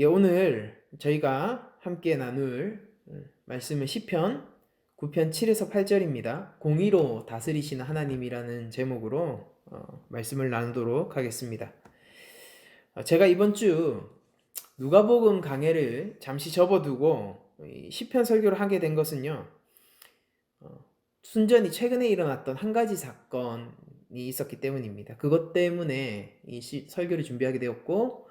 오늘 저희가 함께 나눌 말씀은 시편 9편 7에서 8절입니다. 공의로 다스리시는 하나님이라는 제목으로 말씀을 나누도록 하겠습니다. 제가 이번 주 누가복음 강해를 잠시 접어두고 시편 설교를 하게 된 것은요. 순전히 최근에 일어났던 한 가지 사건이 있었기 때문입니다. 그것 때문에 이 설교를 준비하게 되었고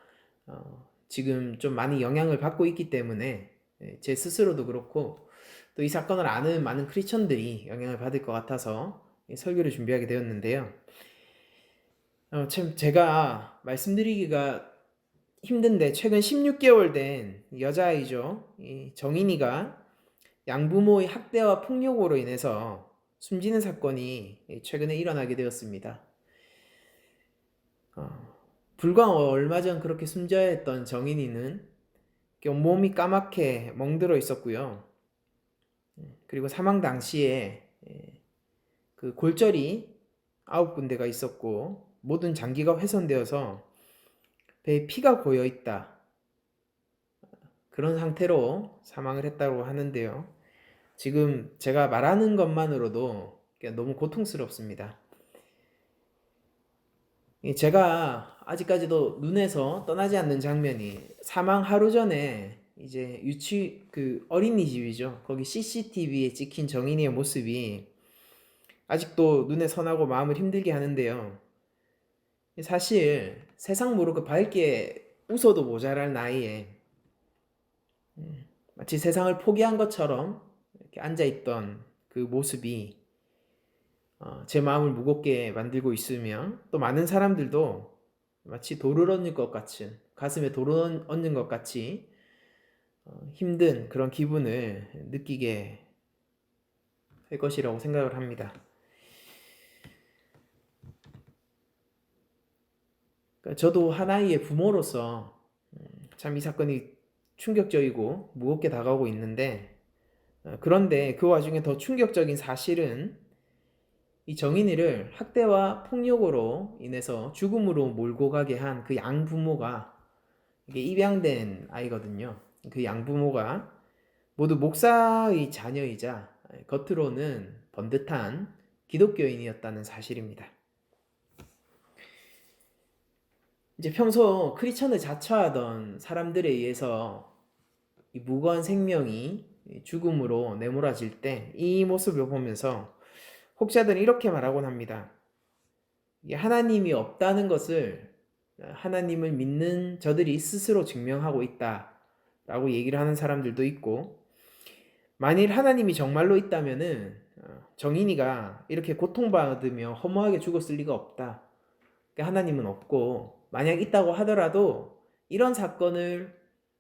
지금 좀 많이 영향을 받고 있기 때문에 제 스스로도 그렇고 또 이 사건을 아는 많은 크리스천들이 영향을 받을 것 같아서 설교를 준비하게 되었는데요. 참 제가 말씀드리기가 힘든데 최근 16개월 된 여자아이죠. 이 정인이가 양부모의 학대와 폭력으로 인해서 숨지는 사건이 최근에 일어나게 되었습니다. 불과 얼마 전 그렇게 숨져야 했던 정인이는 몸이 까맣게 멍들어 있었고요. 그리고 사망 당시에 그 골절이 9군데가 있었고 모든 장기가 훼손되어서 배에 피가 고여 있다. 그런 상태로 사망을 했다고 하는데요. 지금 제가 말하는 것만으로도 너무 고통스럽습니다. 제가 아직까지도 눈에서 떠나지 않는 장면이 사망 하루 전에 이제 어린이집이죠. 거기 CCTV에 찍힌 정인이의 모습이 아직도 눈에 선하고 마음을 힘들게 하는데요. 사실 세상 모르고 밝게 웃어도 모자랄 나이에 마치 세상을 포기한 것처럼 이렇게 앉아있던 그 모습이 제 마음을 무겁게 만들고 있으며 또 많은 사람들도 마치 돌을 얹는 것 같은 가슴에 돌을 얹는 것 같이 힘든 그런 기분을 느끼게 할 것이라고 생각을 합니다. 그러니까 저도 하나의 부모로서 참 이 사건이 충격적이고 무겁게 다가오고 있는데 그런데 그 와중에 더 충격적인 사실은 이 정인이를 학대와 폭력으로 인해서 죽음으로 몰고 가게 한 그 양부모가 이게 입양된 아이거든요. 그 양부모가 모두 목사의 자녀이자 겉으로는 번듯한 기독교인이었다는 사실입니다. 이제 평소 크리스천을 자처하던 사람들에 의해서 이 무고한 생명이 죽음으로 내몰아질 때 이 모습을 보면서 혹자들은 이렇게 말하곤 합니다. 하나님이 없다는 것을 하나님을 믿는 저들이 스스로 증명하고 있다라고 얘기를 하는 사람들도 있고, 만일 하나님이 정말로 있다면은 정인이가 이렇게 고통받으며 허무하게 죽었을 리가 없다. 그러니까 하나님은 없고, 만약 있다고 하더라도 이런 사건을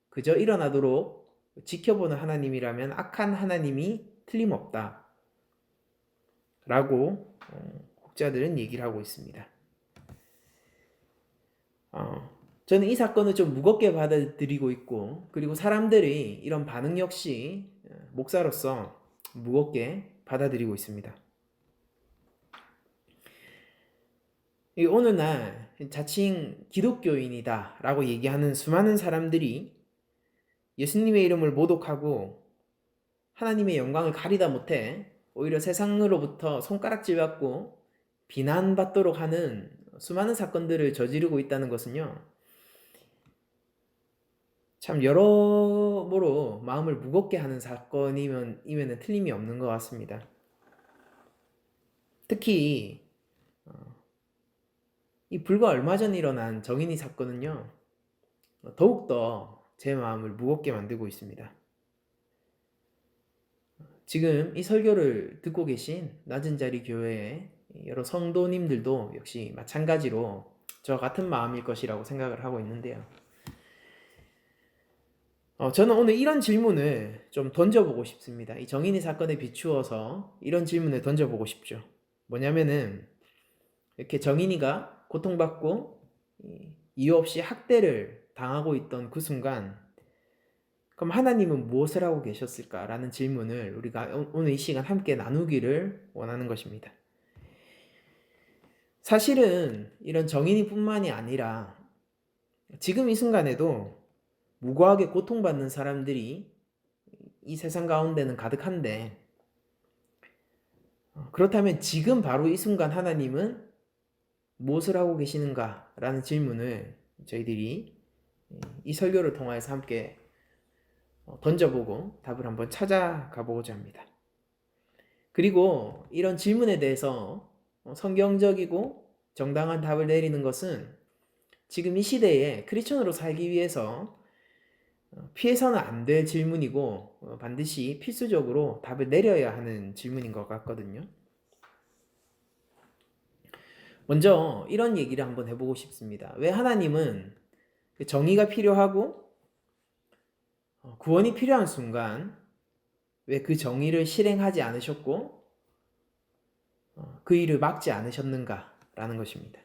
그저 일어나도록 지켜보는 하나님이라면 악한 하나님이 틀림없다. 라고 혹자들은 얘기를 하고 있습니다. 저는 이 사건을 좀 무겁게 받아들이고 있고, 그리고 사람들이 이런 반응 역시 목사로서 무겁게 받아들이고 있습니다. 오늘날 자칭 기독교인이다 라고 얘기하는 수많은 사람들이 예수님의 이름을 모독하고 하나님의 영광을 가리다 못해 오히려 세상으로부터 손가락질 받고 비난받도록 하는 수많은 사건들을 저지르고 있다는 것은요, 참 여러모로 마음을 무겁게 하는 사건이면은 틀림이 없는 것 같습니다. 특히 이 불과 얼마 전 일어난 정인이 사건은요, 더욱더 제 마음을 무겁게 만들고 있습니다. 지금 이 설교를 듣고 계신 낮은 자리 교회의 여러 성도님들도 역시 마찬가지로 저 같은 마음일 것이라고 생각을 하고 있는데요. 저는 오늘 이런 질문을 좀 던져보고 싶습니다. 이 정인이 사건에 비추어서 이런 질문을 던져보고 싶죠. 뭐냐면은 이렇게 정인이가 고통받고 이유 없이 학대를 당하고 있던 그 순간, 그럼 하나님은 무엇을 하고 계셨을까라는 질문을 우리가 오늘 이 시간 함께 나누기를 원하는 것입니다. 사실은 이런 정인이뿐만이 아니라 지금 이 순간에도 무고하게 고통받는 사람들이 이 세상 가운데는 가득한데, 그렇다면 지금 바로 이 순간 하나님은 무엇을 하고 계시는가? 라는 질문을 저희들이 이 설교를 통해서 함께 던져보고 답을 한번 찾아가 보고자 합니다. 그리고 이런 질문에 대해서 성경적이고 정당한 답을 내리는 것은 지금 이 시대에 크리스천으로 살기 위해서 피해서는 안 될 질문이고 반드시 필수적으로 답을 내려야 하는 질문인 것 같거든요. 먼저 이런 얘기를 한번 해보고 싶습니다. 왜 하나님은 정의가 필요하고 구원이 필요한 순간 왜 그 정의를 실행하지 않으셨고 그 일을 막지 않으셨는가라는 것입니다.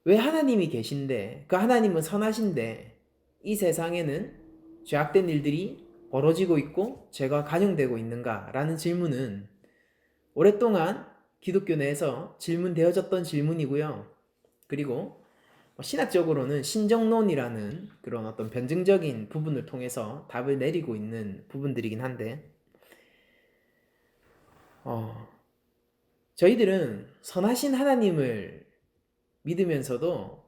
왜 하나님이 계신데, 그 하나님은 선하신데 이 세상에는 죄악된 일들이 벌어지고 있고 죄가 간영되고 있는가라는 질문은 오랫동안 기독교 내에서 질문되어졌던 질문이고요. 그리고 신학적으로는 신정론이라는 그런 어떤 변증적인 부분을 통해서 답을 내리고 있는 부분들이긴 한데, 저희들은 선하신 하나님을 믿으면서도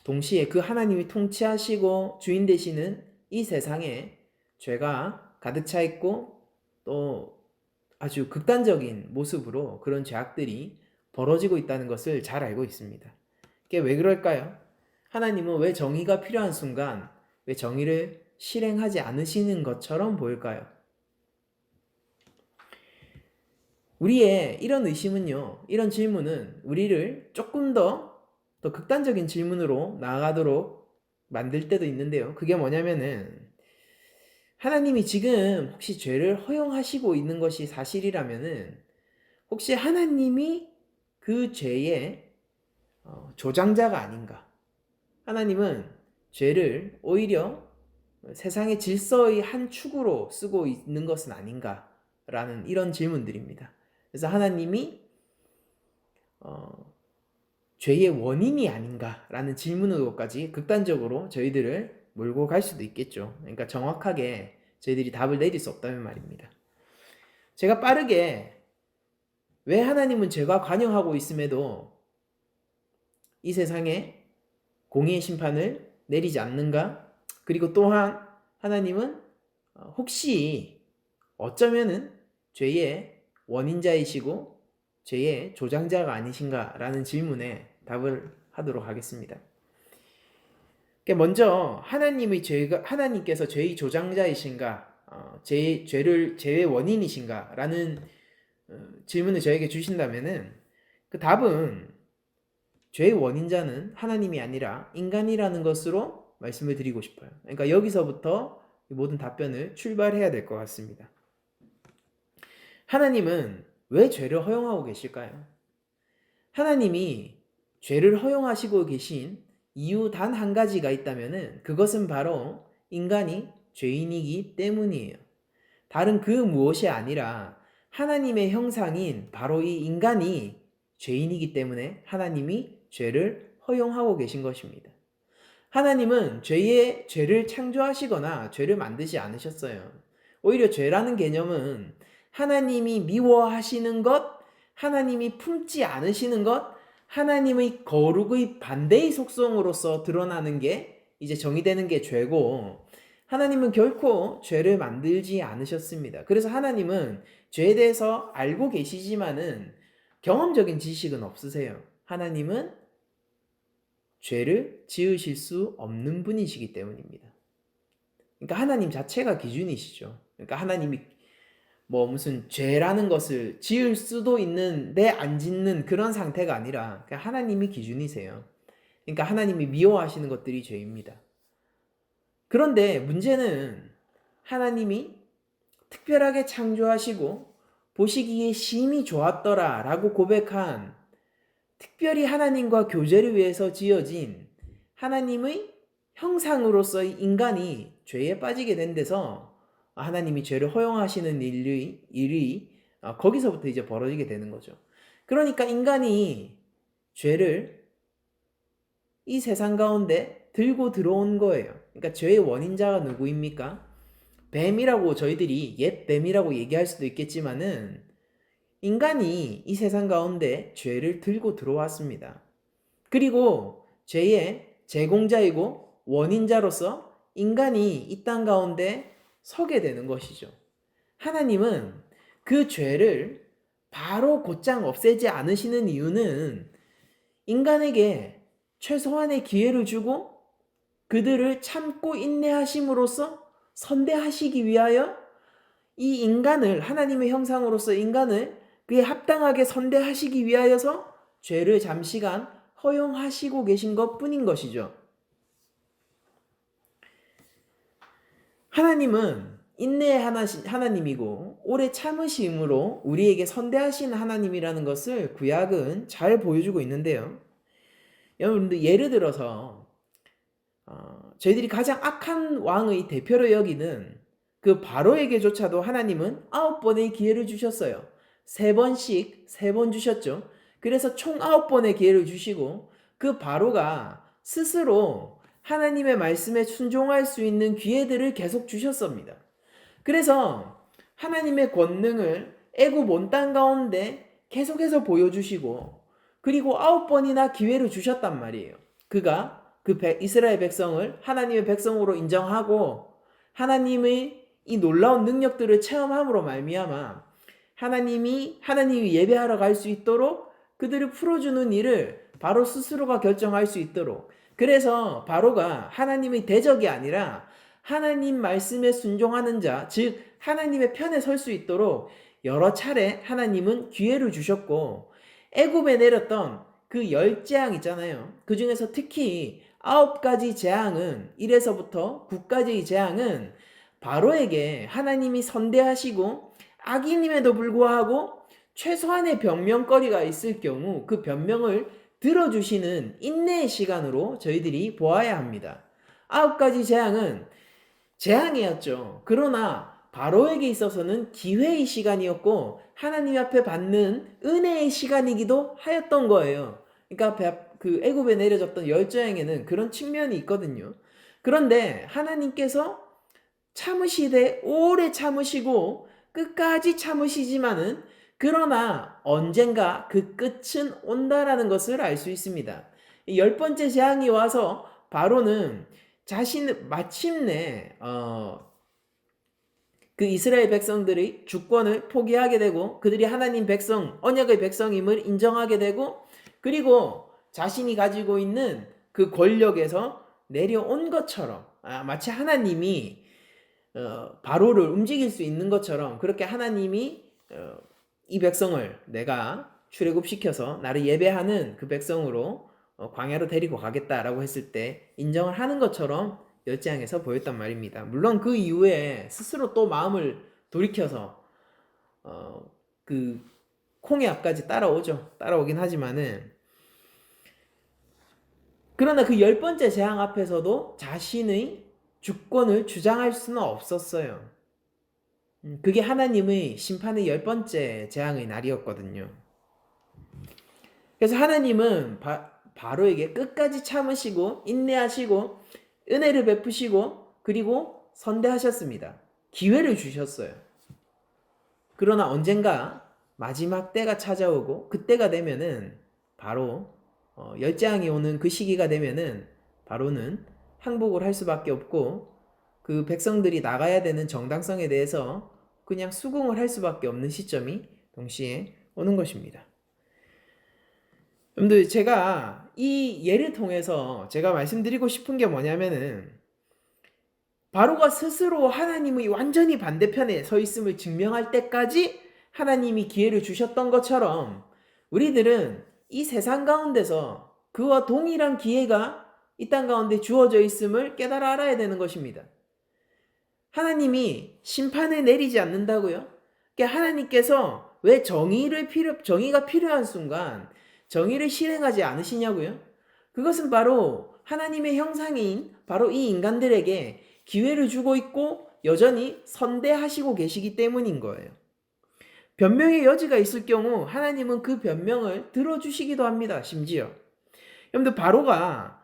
동시에 그 하나님이 통치하시고 주인 되시는 이 세상에 죄가 가득 차 있고 또 아주 극단적인 모습으로 그런 죄악들이 벌어지고 있다는 것을 잘 알고 있습니다. 그게 왜 그럴까요? 하나님은 왜 정의가 필요한 순간 왜 정의를 실행하지 않으시는 것처럼 보일까요? 우리의 이런 의심은요, 이런 질문은 우리를 조금 더 극단적인 질문으로 나아가도록 만들 때도 있는데요. 그게 뭐냐면은 하나님이 지금 혹시 죄를 허용하시고 있는 것이 사실이라면은 혹시 하나님이 그 죄의 조장자가 아닌가? 하나님은 죄를 오히려 세상의 질서의 한 축으로 쓰고 있는 것은 아닌가? 라는 이런 질문들입니다. 그래서 하나님이 죄의 원인이 아닌가라는 질문으로까지 극단적으로 저희들을 몰고 갈 수도 있겠죠. 그러니까 정확하게 저희들이 답을 내릴 수 없다는 말입니다. 제가 빠르게 왜 하나님은 죄가 관영하고 있음에도 이 세상에 공의의 심판을 내리지 않는가? 그리고 또한 하나님은 혹시 어쩌면은 죄의 원인자이시고 죄의 조장자가 아니신가라는 질문에 답을 하도록 하겠습니다. 먼저 하나님께서 죄의 조장자이신가, 죄의 원인이신가라는 질문을 저에게 주신다면은 그 답은 죄의 원인자는 하나님이 아니라 인간이라는 것으로 말씀을 드리고 싶어요. 그러니까 여기서부터 모든 답변을 출발해야 될 것 같습니다. 하나님은 왜 죄를 허용하고 계실까요? 하나님이 죄를 허용하시고 계신 이유 단 한 가지가 있다면은 그것은 바로 인간이 죄인이기 때문이에요. 다른 그 무엇이 아니라 하나님의 형상인 바로 이 인간이 죄인이기 때문에 하나님이 죄를 허용하고 계신 것입니다. 하나님은 죄를 창조하시거나 죄를 만드지 않으셨어요. 오히려 죄라는 개념은 하나님이 미워하시는 것, 하나님이 품지 않으시는 것, 하나님의 거룩의 반대의 속성으로서 드러나는 게 이제 정의되는 게 죄고, 하나님은 결코 죄를 만들지 않으셨습니다. 그래서 하나님은 죄에 대해서 알고 계시지만은 경험적인 지식은 없으세요. 하나님은 죄를 지으실 수 없는 분이시기 때문입니다. 그러니까 하나님 자체가 기준이시죠. 그러니까 하나님이 무슨 죄라는 것을 지을 수도 있는데 안 짓는 그런 상태가 아니라 그냥 하나님이 기준이세요. 그러니까 하나님이 미워하시는 것들이 죄입니다. 그런데 문제는 하나님이 특별하게 창조하시고 보시기에 심히 좋았더라 라고 고백한 특별히 하나님과 교제를 위해서 지어진 하나님의 형상으로서의 인간이 죄에 빠지게 된 데서 하나님이 죄를 허용하시는 일이 거기서부터 이제 벌어지게 되는 거죠. 그러니까 인간이 죄를 이 세상 가운데 들고 들어온 거예요. 그러니까 죄의 원인자가 누구입니까? 뱀이라고 저희들이 옛 뱀이라고 얘기할 수도 있겠지만은 인간이 이 세상 가운데 죄를 들고 들어왔습니다. 그리고 죄의 제공자이고 원인자로서 인간이 이 땅 가운데 서게 되는 것이죠. 하나님은 그 죄를 바로 곧장 없애지 않으시는 이유는 인간에게 최소한의 기회를 주고 그들을 참고 인내하심으로써 선대하시기 위하여 이 인간을 하나님의 형상으로서 인간을 그에 합당하게 선대하시기 위하여서 죄를 잠시간 허용하시고 계신 것뿐인 것이죠. 하나님은 인내의 하나님이고 오래 참으심으로 우리에게 선대하시는 하나님이라는 것을 구약은 잘 보여주고 있는데요. 여러분들 예를 들어서 저희들이 가장 악한 왕의 대표로 여기는 그 바로에게조차도 하나님은 9번의 기회를 주셨어요. 3번씩 3번 주셨죠. 그래서 총 9번의 기회를 주시고 그 바로가 스스로 하나님의 말씀에 순종할 수 있는 기회들을 계속 주셨습니다. 그래서 하나님의 권능을 애굽 온 땅 가운데 계속해서 보여주시고 그리고 9번이나 기회를 주셨단 말이에요. 그가 이스라엘 백성을 하나님의 백성으로 인정하고 하나님의 이 놀라운 능력들을 체험함으로 말미암아 하나님이 예배하러 갈 수 있도록 그들을 풀어주는 일을 바로 스스로가 결정할 수 있도록, 그래서 바로가 하나님의 대적이 아니라 하나님 말씀에 순종하는 자, 즉 하나님의 편에 설 수 있도록 여러 차례 하나님은 기회를 주셨고, 애굽에 내렸던 그 10재앙 있잖아요. 그 중에서 특히 9가지 재앙은 1에서부터 9까지의 재앙은 바로에게 하나님이 선대하시고 악인임에도 불구하고 최소한의 변명거리가 있을 경우 그 변명을 들어주시는 인내의 시간으로 저희들이 보아야 합니다. 9가지 재앙은 재앙이었죠. 그러나 바로에게 있어서는 기회의 시간이었고 하나님 앞에 받는 은혜의 시간이기도 하였던 거예요. 그러니까 그 애굽에 내려졌던 10재앙에는 그런 측면이 있거든요. 그런데 하나님께서 참으시되 오래 참으시고 끝까지 참으시지만은 그러나 언젠가 그 끝은 온다라는 것을 알 수 있습니다. 10번째 재앙이 와서 바로는 마침내 그 이스라엘 백성들의 주권을 포기하게 되고 그들이 하나님 백성, 언약의 백성임을 인정하게 되고, 그리고 자신이 가지고 있는 그 권력에서 내려온 것처럼 마치 하나님이 바로를 움직일 수 있는 것처럼 그렇게 하나님이 이 백성을 내가 출애굽시켜서 나를 예배하는 그 백성으로 광야로 데리고 가겠다라고 했을 때 인정을 하는 것처럼 10재앙에서 보였단 말입니다. 물론 그 이후에 스스로 또 마음을 돌이켜서 그 콩의 앞까지 따라오긴 하지만은, 그러나 그 10번째 재앙 앞에서도 자신의 주권을 주장할 수는 없었어요. 그게 하나님의 심판의 10번째 재앙의 날이었거든요. 그래서 하나님은 바로에게 끝까지 참으시고 인내하시고 은혜를 베푸시고 그리고 선대하셨습니다. 기회를 주셨어요. 그러나 언젠가 마지막 때가 찾아오고 그때가 되면은 바로 10재앙이 오는 그 시기가 되면은 바로는 항복을 할 수밖에 없고 그 백성들이 나가야 되는 정당성에 대해서 그냥 수긍을 할 수밖에 없는 시점이 동시에 오는 것입니다. 여러분들, 제가 이 예를 통해서 제가 말씀드리고 싶은 게 뭐냐면은 바로가 스스로 하나님의 완전히 반대편에 서 있음을 증명할 때까지 하나님이 기회를 주셨던 것처럼 우리들은 이 세상 가운데서 그와 동일한 기회가 이 땅 가운데 주어져 있음을 깨달아 알아야 되는 것입니다. 하나님이 심판을 내리지 않는다고요? 그러니까 하나님께서 왜 정의가 필요한 순간 정의를 실행하지 않으시냐고요? 그것은 바로 하나님의 형상인 바로 이 인간들에게 기회를 주고 있고 여전히 선대하시고 계시기 때문인 거예요. 변명의 여지가 있을 경우 하나님은 그 변명을 들어주시기도 합니다. 심지어 여러분들, 바로가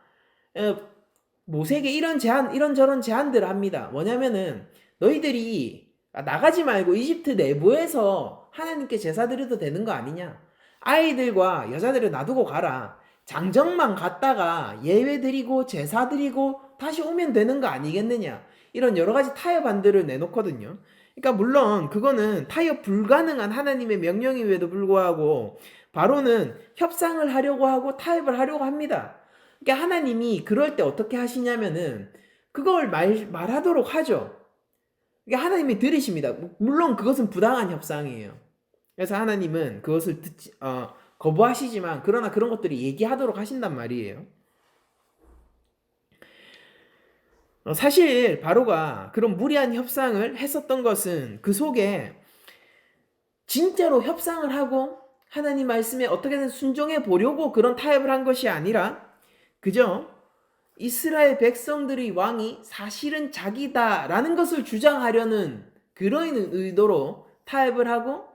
모세에게 이런저런 제안들을 합니다. 뭐냐면은 너희들이 나가지 말고 이집트 내부에서 하나님께 제사 드려도 되는 거 아니냐? 아이들과 여자들을 놔두고 가라. 장정만 갔다가 예외 드리고 제사 드리고 다시 오면 되는 거 아니겠느냐? 이런 여러 가지 타협안들을 내놓거든요. 그러니까 물론 그거는 타협 불가능한 하나님의 명령임에도 불구하고 바로는 협상을 하려고 하고 타협을 하려고 합니다. 그러니까 하나님이 그럴 때 어떻게 하시냐면은 그걸 말하도록 하죠. 그러니까 하나님이 들으십니다. 물론 그것은 부당한 협상이에요. 그래서 하나님은 그것을 거부하시지만 그러나 그런 것들을 얘기하도록 하신단 말이에요. 사실 바로가 그런 무리한 협상을 했었던 것은 그 속에 진짜로 협상을 하고 하나님 말씀에 어떻게든 순종해 보려고 그런 타협을 한 것이 아니라 그저 이스라엘 백성들의 왕이 사실은 자기다라는 것을 주장하려는 그런 의도로 타협을 하고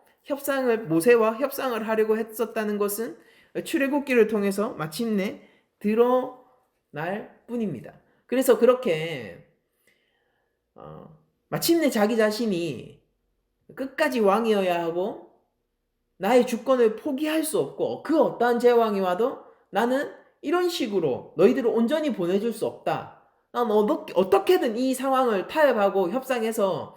모세와 협상을 하려고 했었다는 것은 출애굽기를 통해서 마침내 드러날 뿐입니다. 그래서 그렇게 마침내 자기 자신이 끝까지 왕이어야 하고 나의 주권을 포기할 수 없고 그 어떠한 제왕이 와도 나는 이런 식으로 너희들을 온전히 보내줄 수 없다. 난 어떻게든 이 상황을 타협하고 협상해서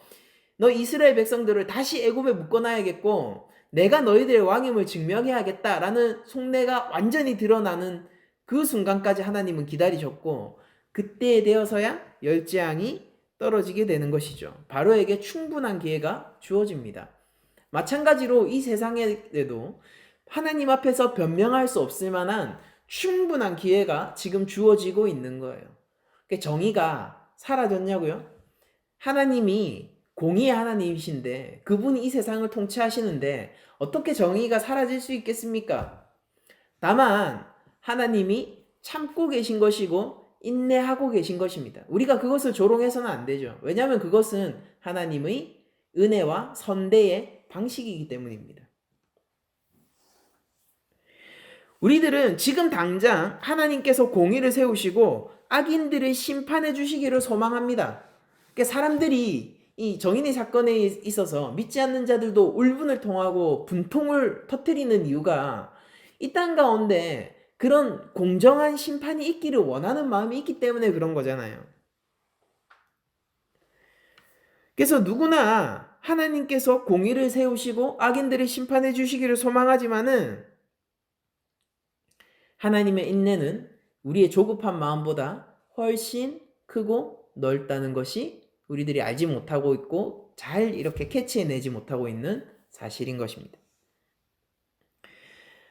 너 이스라엘 백성들을 다시 애굽에 묶어놔야겠고 내가 너희들의 왕임을 증명해야겠다라는 속내가 완전히 드러나는 그 순간까지 하나님은 기다리셨고 그때에 되어서야 열재앙이 떨어지게 되는 것이죠. 바로에게 충분한 기회가 주어집니다. 마찬가지로 이 세상에도 하나님 앞에서 변명할 수 없을 만한 충분한 기회가 지금 주어지고 있는 거예요. 정의가 사라졌냐고요? 하나님이 공의의 하나님이신데 그분이 이 세상을 통치하시는데 어떻게 정의가 사라질 수 있겠습니까? 다만 하나님이 참고 계신 것이고 인내하고 계신 것입니다. 우리가 그것을 조롱해서는 안 되죠. 왜냐하면 그것은 하나님의 은혜와 선대의 방식이기 때문입니다. 우리들은 지금 당장 하나님께서 공의를 세우시고 악인들을 심판해 주시기를 소망합니다. 그러니까 사람들이 이 정인의 사건에 있어서 믿지 않는 자들도 울분을 통하고 분통을 터뜨리는 이유가 이 땅 가운데 그런 공정한 심판이 있기를 원하는 마음이 있기 때문에 그런 거잖아요. 그래서 누구나 하나님께서 공의를 세우시고 악인들을 심판해 주시기를 소망하지만은 하나님의 인내는 우리의 조급한 마음보다 훨씬 크고 넓다는 것이 우리들이 알지 못하고 있고 잘 이렇게 캐치해내지 못하고 있는 사실인 것입니다.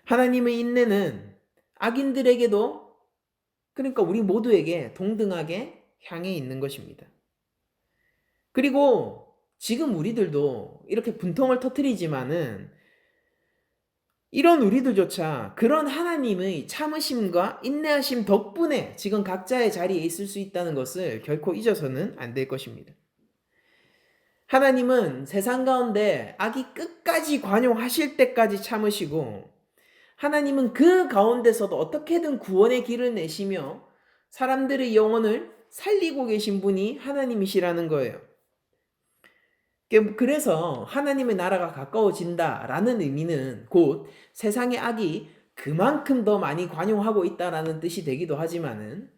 하나님의 인내는 악인들에게도 그러니까 우리 모두에게 동등하게 향해 있는 것입니다. 그리고 지금 우리들도 이렇게 분통을 터뜨리지만은 이런 우리들조차 그런 하나님의 참으심과 인내하심 덕분에 지금 각자의 자리에 있을 수 있다는 것을 결코 잊어서는 안 될 것입니다. 하나님은 세상 가운데 악이 끝까지 관용하실 때까지 참으시고 하나님은 그 가운데서도 어떻게든 구원의 길을 내시며 사람들의 영혼을 살리고 계신 분이 하나님이시라는 거예요. 그래서 하나님의 나라가 가까워진다라는 의미는 곧 세상의 악이 그만큼 더 많이 관용하고 있다라는 뜻이 되기도 하지만은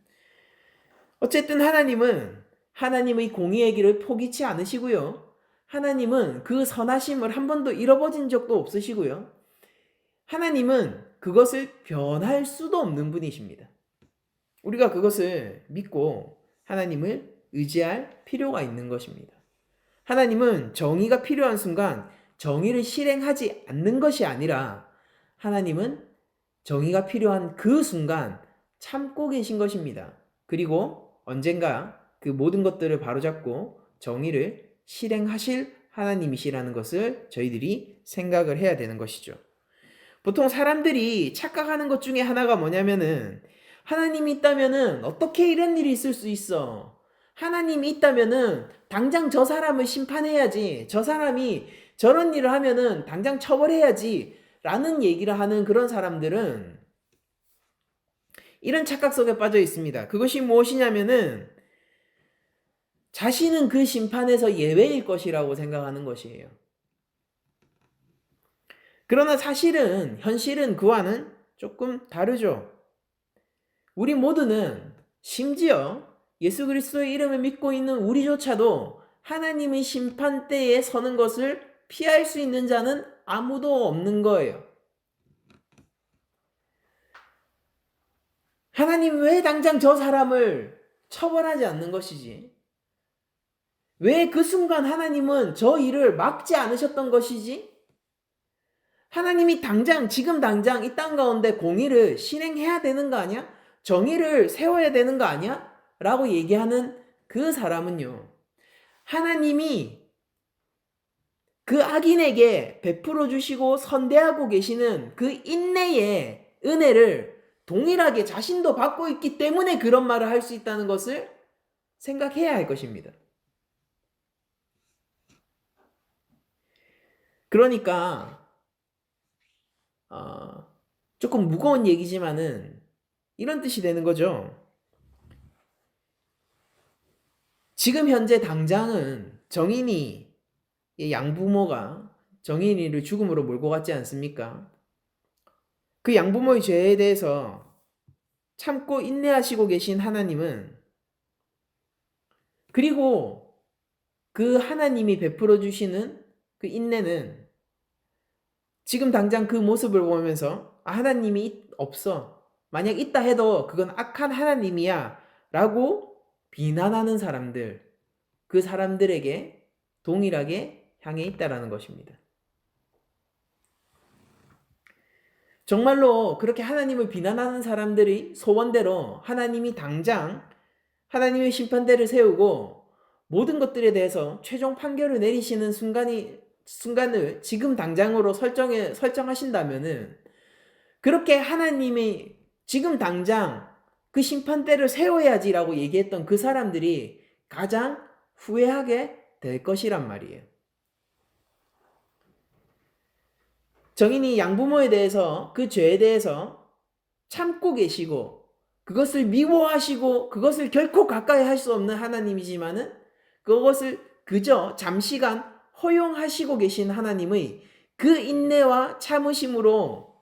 어쨌든 하나님은 하나님의 공의의 길을 포기치 않으시고요. 하나님은 그 선하심을 한 번도 잃어버린 적도 없으시고요. 하나님은 그것을 변할 수도 없는 분이십니다. 우리가 그것을 믿고 하나님을 의지할 필요가 있는 것입니다. 하나님은 정의가 필요한 순간 정의를 실행하지 않는 것이 아니라 하나님은 정의가 필요한 그 순간 참고 계신 것입니다. 그리고 언젠가 그 모든 것들을 바로잡고 정의를 실행하실 하나님이시라는 것을 저희들이 생각을 해야 되는 것이죠. 보통 사람들이 착각하는 것 중에 하나가 뭐냐면은 하나님이 있다면은 어떻게 이런 일이 있을 수 있어? 하나님이 있다면은 당장 저 사람을 심판해야지. 저 사람이 저런 일을 하면은 당장 처벌해야지. 라는 얘기를 하는 그런 사람들은 이런 착각 속에 빠져 있습니다. 그것이 무엇이냐면은 자신은 그 심판에서 예외일 것이라고 생각하는 것이에요. 그러나 사실은 현실은 그와는 조금 다르죠. 우리 모두는 심지어 예수 그리스도의 이름을 믿고 있는 우리조차도 하나님의 심판대에 서는 것을 피할 수 있는 자는 아무도 없는 거예요. 하나님 왜 당장 저 사람을 처벌하지 않는 것이지? 왜 그 순간 하나님은 저 일을 막지 않으셨던 것이지? 하나님이 지금 당장 이 땅 가운데 공의를 실행해야 되는 거 아니야? 정의를 세워야 되는 거 아니야? 라고 얘기하는 그 사람은요, 하나님이 그 악인에게 베풀어 주시고 선대하고 계시는 그 인내의 은혜를 동일하게 자신도 받고 있기 때문에 그런 말을 할 수 있다는 것을 생각해야 할 것입니다. 그러니까 조금 무거운 얘기지만은 이런 뜻이 되는 거죠. 지금 현재 당장은 정인이, 양부모가 정인이를 죽음으로 몰고 갔지 않습니까? 그 양부모의 죄에 대해서 참고 인내하시고 계신 하나님은, 그리고 그 하나님이 베풀어 주시는 그 인내는 지금 당장 그 모습을 보면서 하나님이 없어, 만약 있다 해도 그건 악한 하나님이야 라고 비난하는 사람들, 그 사람들에게 동일하게 향해 있다라는 것입니다. 정말로 그렇게 하나님을 비난하는 사람들이 소원대로 하나님이 당장 하나님의 심판대를 세우고 모든 것들에 대해서 최종 판결을 내리시는 순간을 지금 당장으로 설정하신다면은, 그렇게 하나님이 지금 당장 그 심판대를 세워야지라고 얘기했던 그 사람들이 가장 후회하게 될 것이란 말이에요. 정인이 양부모에 대해서, 그 죄에 대해서 참고 계시고 그것을 미워하시고 그것을 결코 가까이 할 수 없는 하나님이지만은 그것을 그저 잠시간 허용하시고 계신 하나님의 그 인내와 참으심으로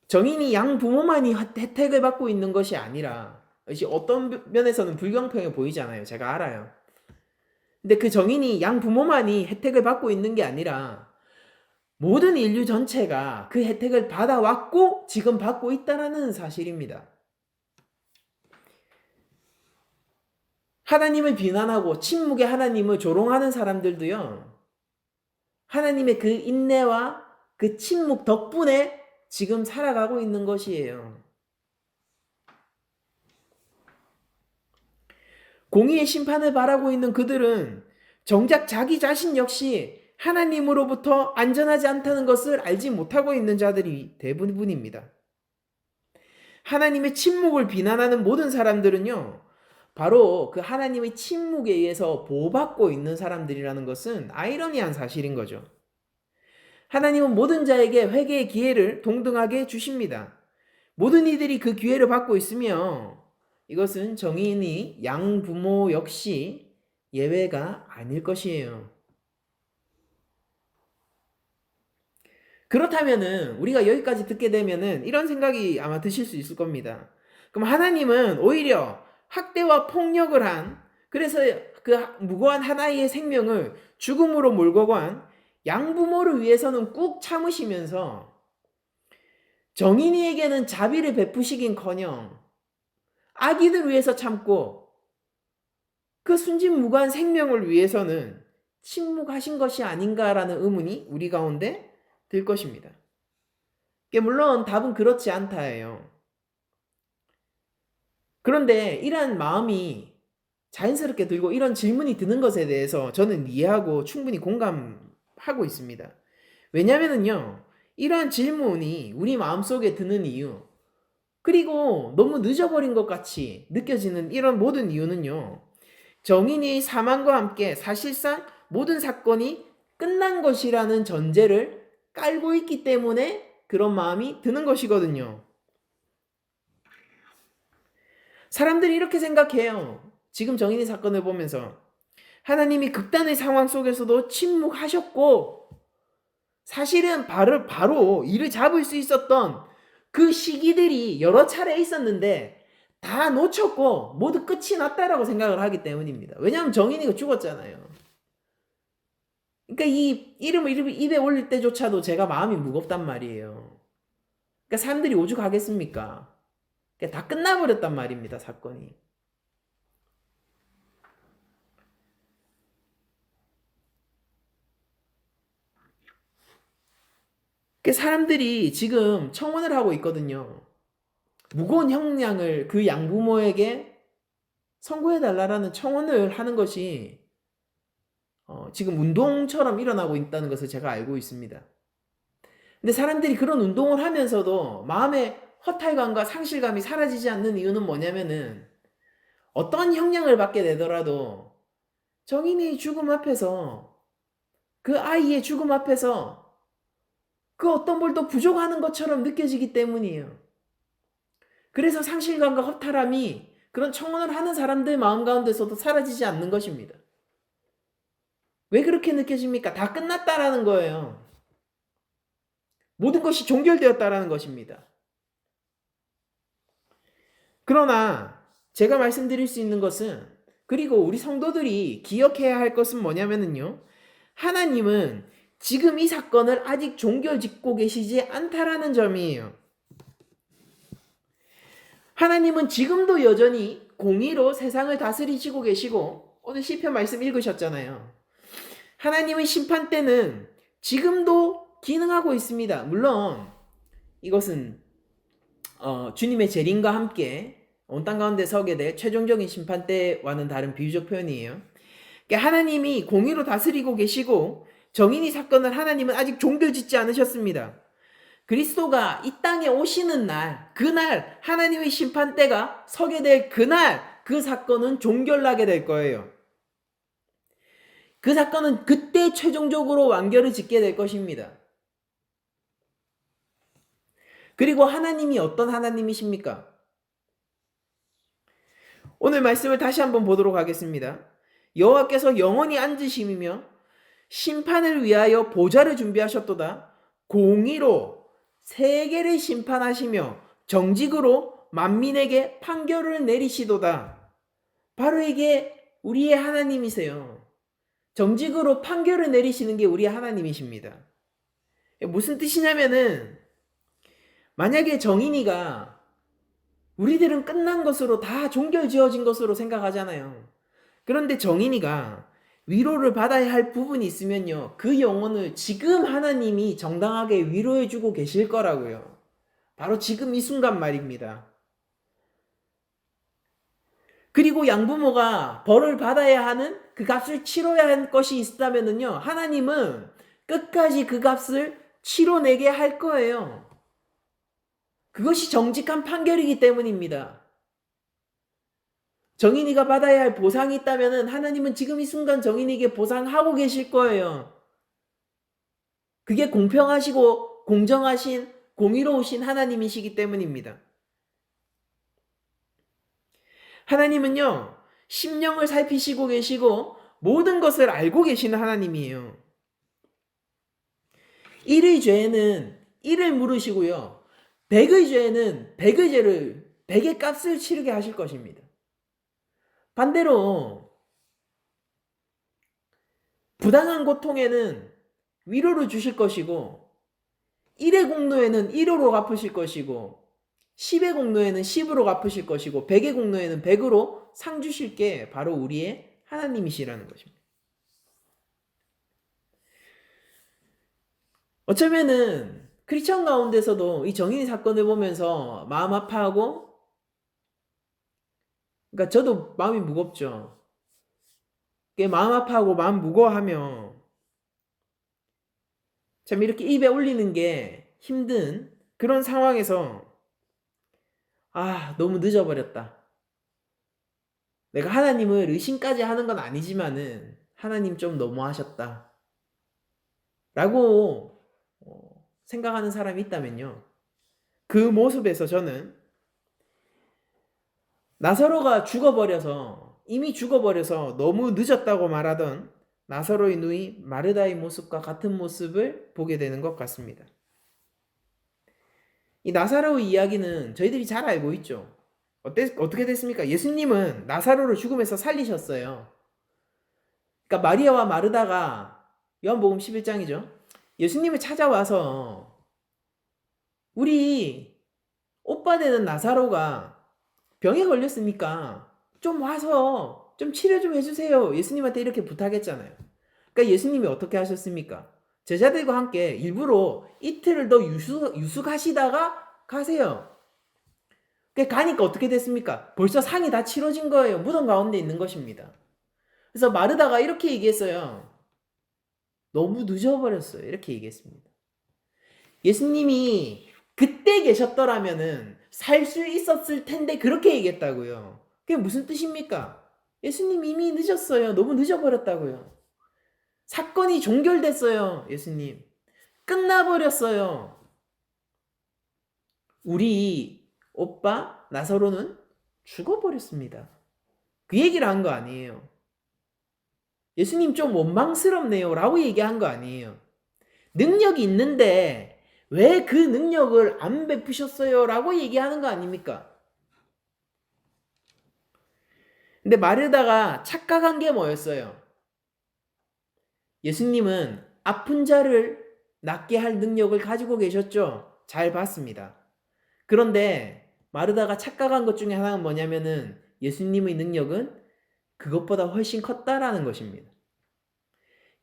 정인이 양부모만이 혜택을 받고 있는 것이 아니라, 어떤 면에서는 불공평해 보이잖아요. 제가 알아요. 근데 그 정인이 양부모만이 혜택을 받고 있는 게 아니라 모든 인류 전체가 그 혜택을 받아왔고 지금 받고 있다는 사실입니다. 하나님을 비난하고 침묵의 하나님을 조롱하는 사람들도요, 하나님의 그 인내와 그 침묵 덕분에 지금 살아가고 있는 것이에요. 공의의 심판을 바라고 있는 그들은 정작 자기 자신 역시 하나님으로부터 안전하지 않다는 것을 알지 못하고 있는 자들이 대부분입니다. 하나님의 침묵을 비난하는 모든 사람들은요, 바로 그 하나님의 침묵에 의해서 보호받고 있는 사람들이라는 것은 아이러니한 사실인 거죠. 하나님은 모든 자에게 회개의 기회를 동등하게 주십니다. 모든 이들이 그 기회를 받고 있으며 이것은 정인이 양부모 역시 예외가 아닐 것이에요. 그렇다면은 우리가 여기까지 듣게 되면은 이런 생각이 아마 드실 수 있을 겁니다. 그럼 하나님은 오히려 학대와 폭력을 그래서 그 무고한 하나의 생명을 죽음으로 몰고 간 양부모를 위해서는 꾹 참으시면서 정인이에게는 자비를 베푸시긴커녕 아기들 위해서 참고 그 순진무구한 생명을 위해서는 침묵하신 것이 아닌가라는 의문이 우리 가운데 들 것입니다. 물론 답은 그렇지 않다예요. 그런데 이러한 마음이 자연스럽게 들고 이런 질문이 드는 것에 대해서 저는 이해하고 충분히 공감하고 있습니다. 왜냐면은요, 이러한 질문이 우리 마음속에 드는 이유, 그리고 너무 늦어버린 것 같이 느껴지는 이런 모든 이유는요, 정인이의 사망과 함께 사실상 모든 사건이 끝난 것이라는 전제를 깔고 있기 때문에 그런 마음이 드는 것이거든요. 사람들이 이렇게 생각해요. 지금 정인이 사건을 보면서 하나님이 극단의 상황 속에서도 침묵하셨고, 사실은 바로 이를 잡을 수 있었던 그 시기들이 여러 차례 있었는데 다 놓쳤고 모두 끝이 났다라고 생각을 하기 때문입니다. 왜냐하면 정인이가 죽었잖아요. 그러니까 이 이름을 입에 올릴 때조차도 제가 마음이 무겁단 말이에요. 그러니까 사람들이 오죽하겠습니까? 그러니까 다 끝나버렸단 말입니다, 사건이. 그러니까 사람들이 지금 청원을 하고 있거든요. 무거운 형량을 그 양부모에게 선고해달라는 청원을 하는 것이 지금 운동처럼 일어나고 있다는 것을 제가 알고 있습니다. 근데 사람들이 그런 운동을 하면서도 마음의 허탈감과 상실감이 사라지지 않는 이유는 뭐냐면은 어떤 형량을 받게 되더라도 정인의 죽음 앞에서, 그 아이의 죽음 앞에서 그 어떤 뭘도 부족하는 것처럼 느껴지기 때문이에요. 그래서 상실감과 허탈함이 그런 청원을 하는 사람들 마음 가운데서도 사라지지 않는 것입니다. 왜 그렇게 느껴집니까? 다 끝났다라는 거예요. 모든 것이 종결되었다라는 것입니다. 그러나 제가 말씀드릴 수 있는 것은, 그리고 우리 성도들이 기억해야 할 것은 뭐냐면요, 하나님은 지금 이 사건을 아직 종결짓고 계시지 않다라는 점이에요. 하나님은 지금도 여전히 공의로 세상을 다스리시고 계시고, 오늘 시편 말씀 읽으셨잖아요. 하나님의 심판 때는 지금도 기능하고 있습니다. 물론 이것은 주님의 재림과 함께 온 땅 가운데 서게 될 최종적인 심판 때와는 다른 비유적 표현이에요. 그러니까 하나님이 공의로 다스리고 계시고 정인이 사건을 하나님은 아직 종결짓지 않으셨습니다. 그리스도가 이 땅에 오시는 날, 그날 하나님의 심판 때가 서게 될 그날 그 사건은 종결나게 될 거예요. 그 사건은 그때 최종적으로 완결을 짓게 될 것입니다. 그리고 하나님이 어떤 하나님이십니까? 오늘 말씀을 다시 한번 보도록 하겠습니다. 여호와께서 영원히 앉으심이며 심판을 위하여 보좌를 준비하셨도다. 공의로 세계를 심판하시며 정직으로 만민에게 판결을 내리시도다. 바로 이게 우리의 하나님이세요. 정직으로 판결을 내리시는 게 우리의 하나님이십니다. 무슨 뜻이냐면은, 만약에 정인이가 우리들은 끝난 것으로 다 종결지어진 것으로 생각하잖아요. 그런데 정인이가 위로를 받아야 할 부분이 있으면요, 그 영혼을 지금 하나님이 정당하게 위로해주고 계실 거라고요. 바로 지금 이 순간 말입니다. 그리고 양부모가 벌을 받아야 하는 그 값을 치러야 할 것이 있다면요, 하나님은 끝까지 그 값을 치러내게 할 거예요. 그것이 정직한 판결이기 때문입니다. 정인이가 받아야 할 보상이 있다면 하나님은 지금 이 순간 정인이에게 보상하고 계실 거예요. 그게 공평하시고 공정하신 공의로우신 하나님이시기 때문입니다. 하나님은요, 심령을 살피시고 계시고 모든 것을 알고 계시는 하나님이에요. 일의 죄에는 일을 물으시고요, 백의 죄에는 백의 죄를, 백의 값을 치르게 하실 것입니다. 반대로 부당한 고통에는 위로를 주실 것이고, 1의 공로에는 1으로 갚으실 것이고, 10의 공로에는 10으로 갚으실 것이고, 100의 공로에는 100으로 상 주실 게 바로 우리의 하나님이시라는 것입니다. 어쩌면은 크리스천 가운데서도 이 정인이 사건을 보면서 마음 아파하고, 그러니까 저도 마음이 무겁죠. 마음 아파하고 마음 무거워하며 참 이렇게 입에 올리는 게 힘든 그런 상황에서, 너무 늦어버렸다. 내가 하나님을 의심까지 하는 건 아니지만은 하나님 좀 너무하셨다 라고 생각하는 사람이 있다면요, 그 모습에서 저는 나사로가 죽어버려서 이미 죽어버려서 너무 늦었다고 말하던 나사로의 누이 마르다의 모습과 같은 모습을 보게 되는 것 같습니다. 이 나사로의 이야기는 저희들이 잘 알고 있죠. 어떻게 됐습니까? 예수님은 나사로를 죽음에서 살리셨어요. 그러니까 마리아와 마르다가 요한복음 11장이죠. 예수님을 찾아와서 우리 오빠 되는 나사로가 병에 걸렸으니까 좀 와서 좀 치료 좀 해주세요. 예수님한테 이렇게 부탁했잖아요. 그러니까 예수님이 어떻게 하셨습니까? 제자들과 함께 일부러 이틀을 더 유숙하시다가 가세요. 가니까 어떻게 됐습니까? 벌써 상이 다 치러진 거예요. 무덤 가운데 있는 것입니다. 그래서 마르다가 이렇게 얘기했어요. 너무 늦어버렸어요. 이렇게 얘기했습니다. 예수님이 그때 계셨더라면은 살 수 있었을 텐데 그렇게 얘기했다고요. 그게 무슨 뜻입니까? 예수님 이미 늦었어요. 너무 늦어버렸다고요. 사건이 종결됐어요. 예수님. 끝나버렸어요. 우리 오빠 나사로는 죽어버렸습니다. 그 얘기를 한 거 아니에요. 예수님 좀 원망스럽네요 라고 얘기한 거 아니에요. 능력이 있는데 왜 그 능력을 안 베푸셨어요 라고 얘기하는 거 아닙니까? 근데 마르다가 착각한 게 뭐였어요? 예수님은 아픈 자를 낫게 할 능력을 가지고 계셨죠? 잘 봤습니다. 그런데 마르다가 착각한 것 중에 하나는 뭐냐면은 예수님의 능력은 그것보다 훨씬 컸다라는 것입니다.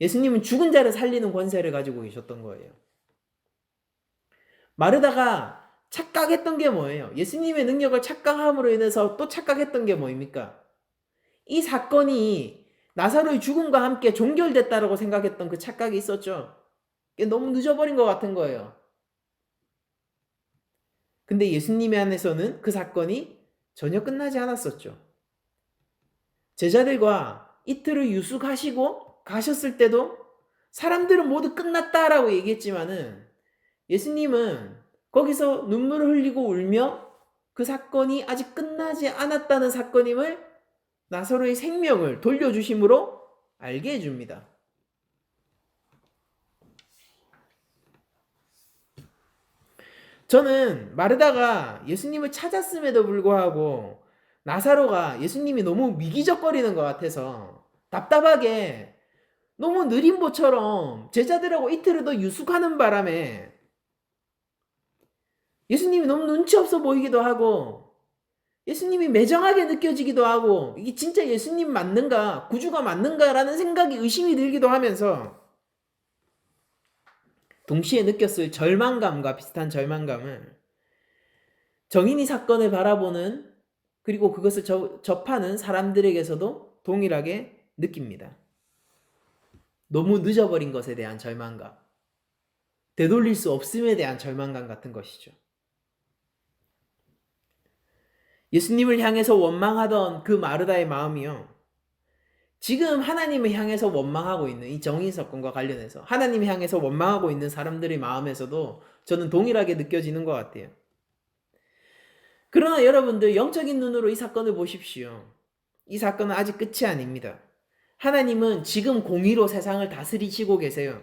예수님은 죽은 자를 살리는 권세를 가지고 계셨던 거예요. 마르다가 착각했던 게 뭐예요? 예수님의 능력을 착각함으로 인해서 또 착각했던 게 뭐입니까? 이 사건이 나사로의 죽음과 함께 종결됐다라고 생각했던 그 착각이 있었죠. 너무 늦어버린 것 같은 거예요. 근데 예수님의 안에서는 그 사건이 전혀 끝나지 않았었죠. 제자들과 이틀을 유숙하시고 가셨을 때도 사람들은 모두 끝났다라고 얘기했지만은 예수님은 거기서 눈물을 흘리고 울며 그 사건이 아직 끝나지 않았다는 사건임을 나사로의 생명을 돌려주심으로 알게 해줍니다. 저는 마르다가 예수님을 찾았음에도 불구하고 나사로가 예수님이 너무 미기적거리는 것 같아서 답답하게 너무 느림보처럼 제자들하고 이틀을 더 유숙하는 바람에 예수님이 너무 눈치 없어 보이기도 하고 예수님이 매정하게 느껴지기도 하고 이게 진짜 예수님 맞는가 구주가 맞는가라는 생각이 의심이 들기도 하면서 동시에 느꼈을 절망감과 비슷한 절망감을 정인이 사건을 바라보는 그리고 그것을 접하는 사람들에게서도 동일하게 느낍니다. 너무 늦어버린 것에 대한 절망감, 되돌릴 수 없음에 대한 절망감 같은 것이죠. 예수님을 향해서 원망하던 그 마르다의 마음이요. 지금 하나님을 향해서 원망하고 있는 이 정의 사건과 관련해서 하나님을 향해서 원망하고 있는 사람들의 마음에서도 저는 동일하게 느껴지는 것 같아요. 그러나 여러분들 영적인 눈으로 이 사건을 보십시오. 이 사건은 아직 끝이 아닙니다. 하나님은 지금 공의로 세상을 다스리시고 계세요.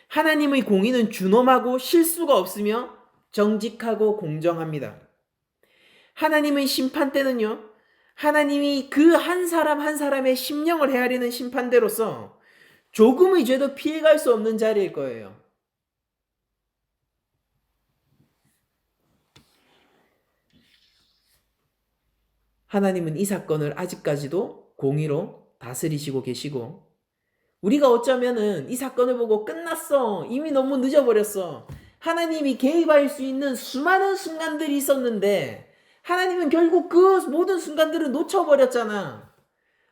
하나님의 공의는 준엄하고 실수가 없으며 정직하고 공정합니다. 하나님의 심판 때는요. 하나님이 그 한 사람 한 사람의 심령을 헤아리는 심판대로서 조금의 죄도 피해갈 수 없는 자리일 거예요. 하나님은 이 사건을 아직까지도 공의로 다스리시고 계시고 우리가 어쩌면은 이 사건을 보고 끝났어. 이미 너무 늦어버렸어. 하나님이 개입할 수 있는 수많은 순간들이 있었는데 하나님은 결국 그 모든 순간들을 놓쳐버렸잖아.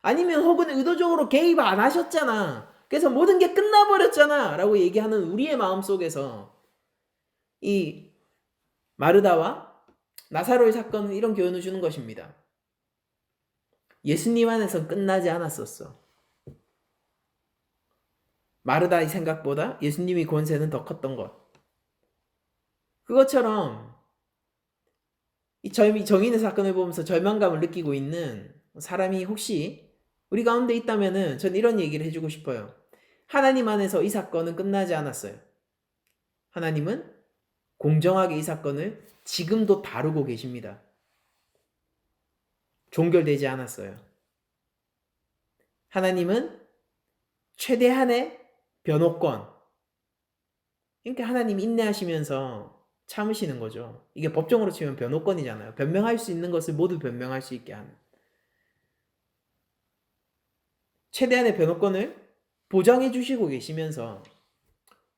아니면 혹은 의도적으로 개입 안 하셨잖아. 그래서 모든 게 끝나버렸잖아. 라고 얘기하는 우리의 마음속에서 이 마르다와 나사로의 사건은 이런 교훈을 주는 것입니다. 예수님 안에서 끝나지 않았었어. 마르다의 생각보다 예수님의 권세는 더 컸던 것. 그것처럼 이 정인의 사건을 보면서 절망감을 느끼고 있는 사람이 혹시 우리 가운데 있다면은 전 이런 얘기를 해주고 싶어요. 하나님 안에서 이 사건은 끝나지 않았어요. 하나님은 공정하게 이 사건을 지금도 다루고 계십니다. 종결되지 않았어요. 하나님은 최대한의 변호권, 그러니까 하나님 인내하시면서 참으시는 거죠. 이게 법정으로 치면 변호권이잖아요. 변명할 수 있는 것을 모두 변명할 수 있게 하는. 최대한의 변호권을 보장해 주시고 계시면서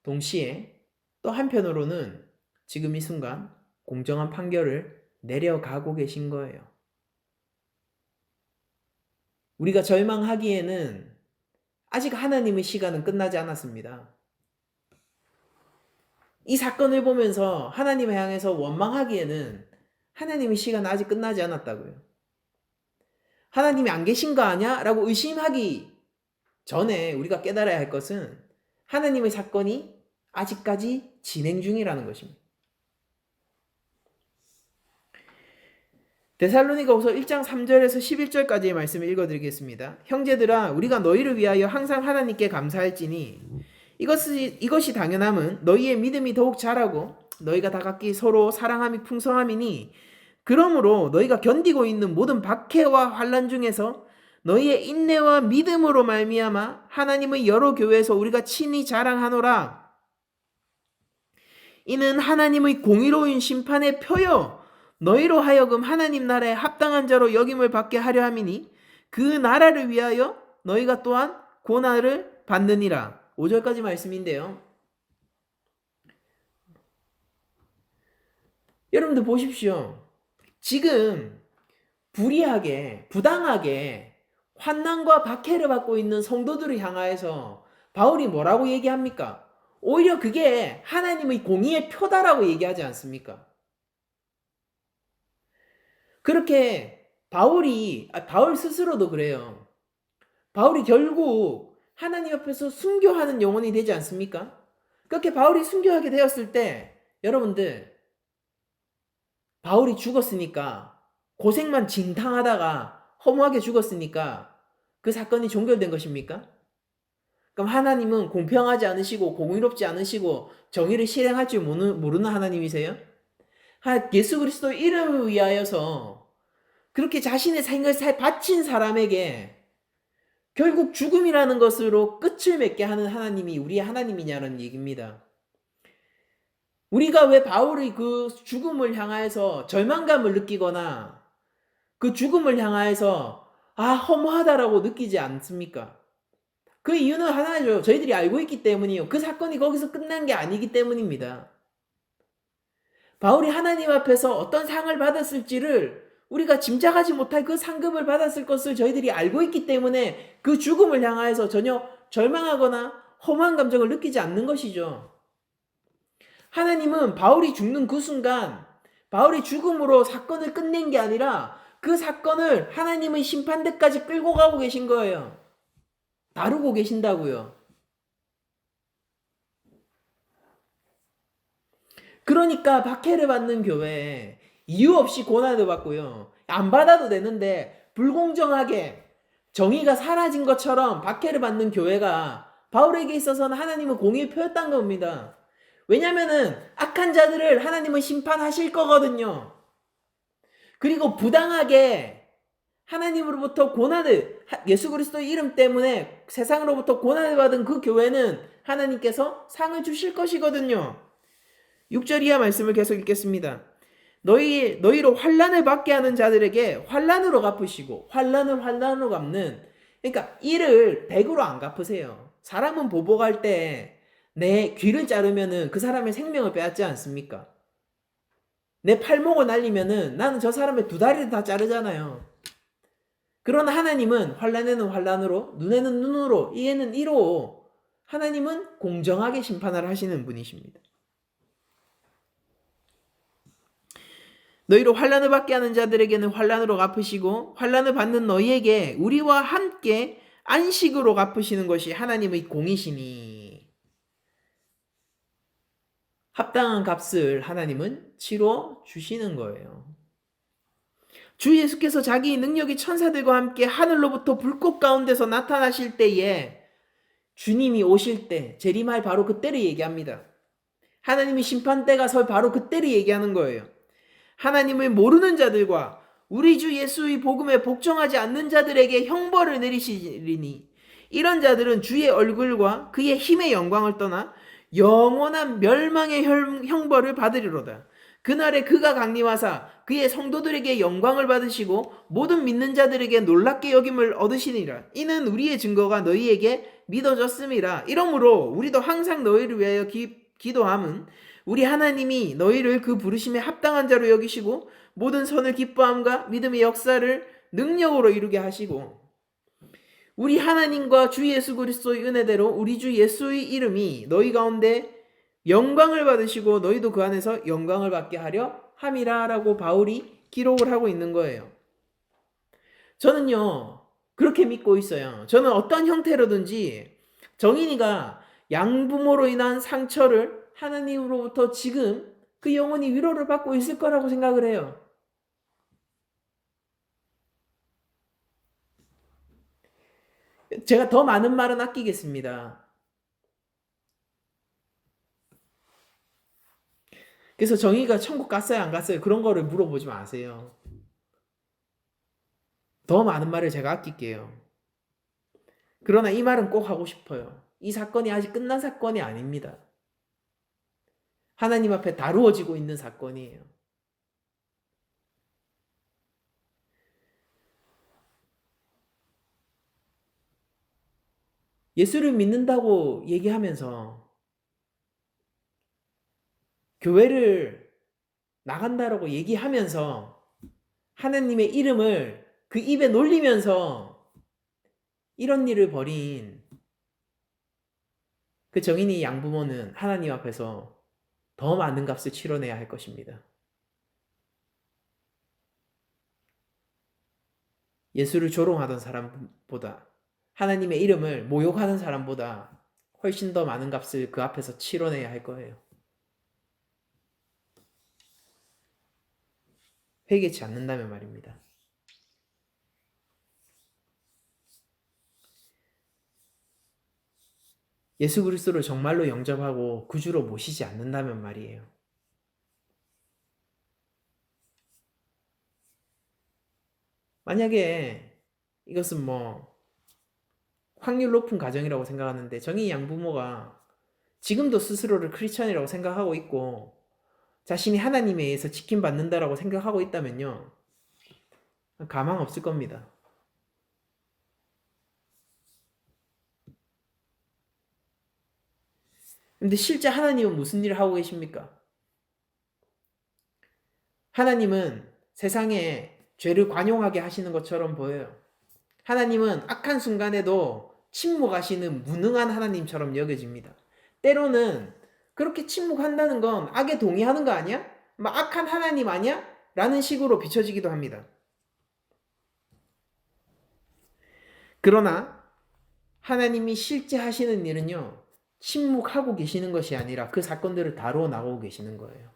동시에 또 한편으로는 지금 이 순간 공정한 판결을 내려가고 계신 거예요. 우리가 절망하기에는 아직 하나님의 시간은 끝나지 않았습니다. 이 사건을 보면서 하나님을 향해서 원망하기에는 하나님의 시간은 아직 끝나지 않았다고요. 하나님이 안 계신 거 아니야? 라고 의심하기 전에 우리가 깨달아야 할 것은 하나님의 사건이 아직까지 진행 중이라는 것입니다. 데살로니가후서 1장 3절에서 11절까지의 말씀을 읽어드리겠습니다. 형제들아 우리가 너희를 위하여 항상 하나님께 감사할지니 이것이 당연함은 너희의 믿음이 더욱 자라고 너희가 다 각기 서로 사랑함이 풍성함이니 그러므로 너희가 견디고 있는 모든 박해와 환난 중에서 너희의 인내와 믿음으로 말미암아 하나님의 여러 교회에서 우리가 친히 자랑하노라. 이는 하나님의 공의로운 심판의 표요 너희로 하여금 하나님 나라에 합당한 자로 여김을 받게 하려 함이니 그 나라를 위하여 너희가 또한 고난을 받느니라. 5절까지 말씀인데요. 여러분들 보십시오. 지금 불의하게 부당하게 환난과 박해를 받고 있는 성도들을 향하여서 바울이 뭐라고 얘기합니까? 오히려 그게 하나님의 공의의 표다라고 얘기하지 않습니까? 그렇게 바울 스스로도 그래요. 바울이 결국 하나님 앞에서 순교하는 영혼이 되지 않습니까? 그렇게 바울이 순교하게 되었을 때 여러분들 바울이 죽었으니까 고생만 징탕하다가 허무하게 죽었으니까 그 사건이 종결된 것입니까? 그럼 하나님은 공평하지 않으시고 공의롭지 않으시고 정의를 실행할 줄 모르는 하나님이세요? 예수 그리스도 이름을 위하여서 그렇게 자신의 생을 바친 사람에게 결국 죽음이라는 것으로 끝을 맺게 하는 하나님이 우리의 하나님이냐는 얘기입니다. 우리가 왜 바울의 그 죽음을 향하여서 절망감을 느끼거나 그 죽음을 향하여서 허무하다라고 느끼지 않습니까? 그 이유는 하나죠. 저희들이 알고 있기 때문이요. 그 사건이 거기서 끝난 게 아니기 때문입니다. 바울이 하나님 앞에서 어떤 상을 받았을지를 우리가 짐작하지 못할 그 상급을 받았을 것을 저희들이 알고 있기 때문에 그 죽음을 향하여서 전혀 절망하거나 허무한 감정을 느끼지 않는 것이죠. 하나님은 바울이 죽는 그 순간 바울이 죽음으로 사건을 끝낸 게 아니라 그 사건을 하나님의 심판대까지 끌고 가고 계신 거예요. 다루고 계신다고요. 그러니까 박해를 받는 교회에 이유 없이 고난을 받고요. 안 받아도 되는데 불공정하게 정의가 사라진 것처럼 박해를 받는 교회가 바울에게 있어서는 하나님은 공의를 표했다는 겁니다. 왜냐면은 악한 자들을 하나님은 심판하실 거거든요. 그리고 부당하게 하나님으로부터 고난을 예수 그리스도의 이름 때문에 세상으로부터 고난을 받은 그 교회는 하나님께서 상을 주실 것이거든요. 6절 이하 말씀을 계속 읽겠습니다. 너희로 환난을 받게 하는 자들에게 환난으로 갚으시고 환난을 환난으로 갚는 그러니까 이를 100으로 안 갚으세요. 사람은 보복할 때 내 귀를 자르면은 그 사람의 생명을 빼앗지 않습니까? 내 팔목을 날리면은 나는 저 사람의 2다리를 다 자르잖아요. 그러나 하나님은 환난에는 환난으로 눈에는 눈으로 이에는 이로 하나님은 공정하게 심판을 하시는 분이십니다. 너희로 환난을 받게 하는 자들에게는 환난으로 갚으시고 환난을 받는 너희에게 우리와 함께 안식으로 갚으시는 것이 하나님의 공이시니 합당한 값을 하나님은 치러 주시는 거예요. 주 예수께서 자기 능력이 천사들과 함께 하늘로부터 불꽃 가운데서 나타나실 때에 주님이 오실 때, 재림할 바로 그때를 얘기합니다. 하나님이 심판대가 설 바로 그때를 얘기하는 거예요. 하나님을 모르는 자들과 우리 주 예수의 복음에 복종하지 않는 자들에게 형벌을 내리시리니 이런 자들은 주의 얼굴과 그의 힘의 영광을 떠나 영원한 멸망의 형벌을 받으리로다. 그날에 그가 강림하사 그의 성도들에게 영광을 받으시고 모든 믿는 자들에게 놀랍게 여김을 얻으시니라. 이는 우리의 증거가 너희에게 믿어졌음이라. 이러므로 우리도 항상 너희를 위하여 기도함은 우리 하나님이 너희를 그 부르심에 합당한 자로 여기시고 모든 선을 기뻐함과 믿음의 역사를 능력으로 이루게 하시고 우리 하나님과 주 예수 그리스도의 은혜대로 우리 주 예수의 이름이 너희 가운데 영광을 받으시고 너희도 그 안에서 영광을 받게 하려 함이라 라고 바울이 기록을 하고 있는 거예요. 저는요 그렇게 믿고 있어요. 저는 어떤 형태로든지 정인이가 양부모로 인한 상처를 하나님으로부터 지금 그 영혼이 위로를 받고 있을 거라고 생각을 해요. 제가 더 많은 말은 아끼겠습니다. 그래서 정의가 천국 갔어요 안 갔어요 그런 거를 물어보지 마세요. 더 많은 말을 제가 아낄게요. 그러나 이 말은 꼭 하고 싶어요. 이 사건이 아직 끝난 사건이 아닙니다. 하나님 앞에 다루어지고 있는 사건이에요. 예수를 믿는다고 얘기하면서 교회를 나간다라고 얘기하면서 하나님의 이름을 그 입에 놀리면서 이런 일을 벌인 그 정인이 양부모는 하나님 앞에서 더 많은 값을 치러내야 할 것입니다. 예수를 조롱하던 사람보다 하나님의 이름을 모욕하는 사람보다 훨씬 더 많은 값을 그 앞에서 치러내야 할 거예요. 회개치 않는다면 말입니다. 예수 그리스도를 정말로 영접하고 구주로 모시지 않는다면 말이에요. 만약에 이것은 확률 높은 가정이라고 생각하는데 정의 양부모가 지금도 스스로를 크리스천이라고 생각하고 있고 자신이 하나님에 의해서 지킴받는다라고 생각하고 있다면요. 가망 없을 겁니다. 근데 실제 하나님은 무슨 일을 하고 계십니까? 하나님은 세상에 죄를 관용하게 하시는 것처럼 보여요. 하나님은 악한 순간에도 침묵하시는 무능한 하나님처럼 여겨집니다. 때로는 그렇게 침묵한다는 건 악에 동의하는 거 아니야? 악한 하나님 아니야? 라는 식으로 비춰지기도 합니다. 그러나 하나님이 실제 하시는 일은요. 침묵하고 계시는 것이 아니라 그 사건들을 다루어 나가고 계시는 거예요.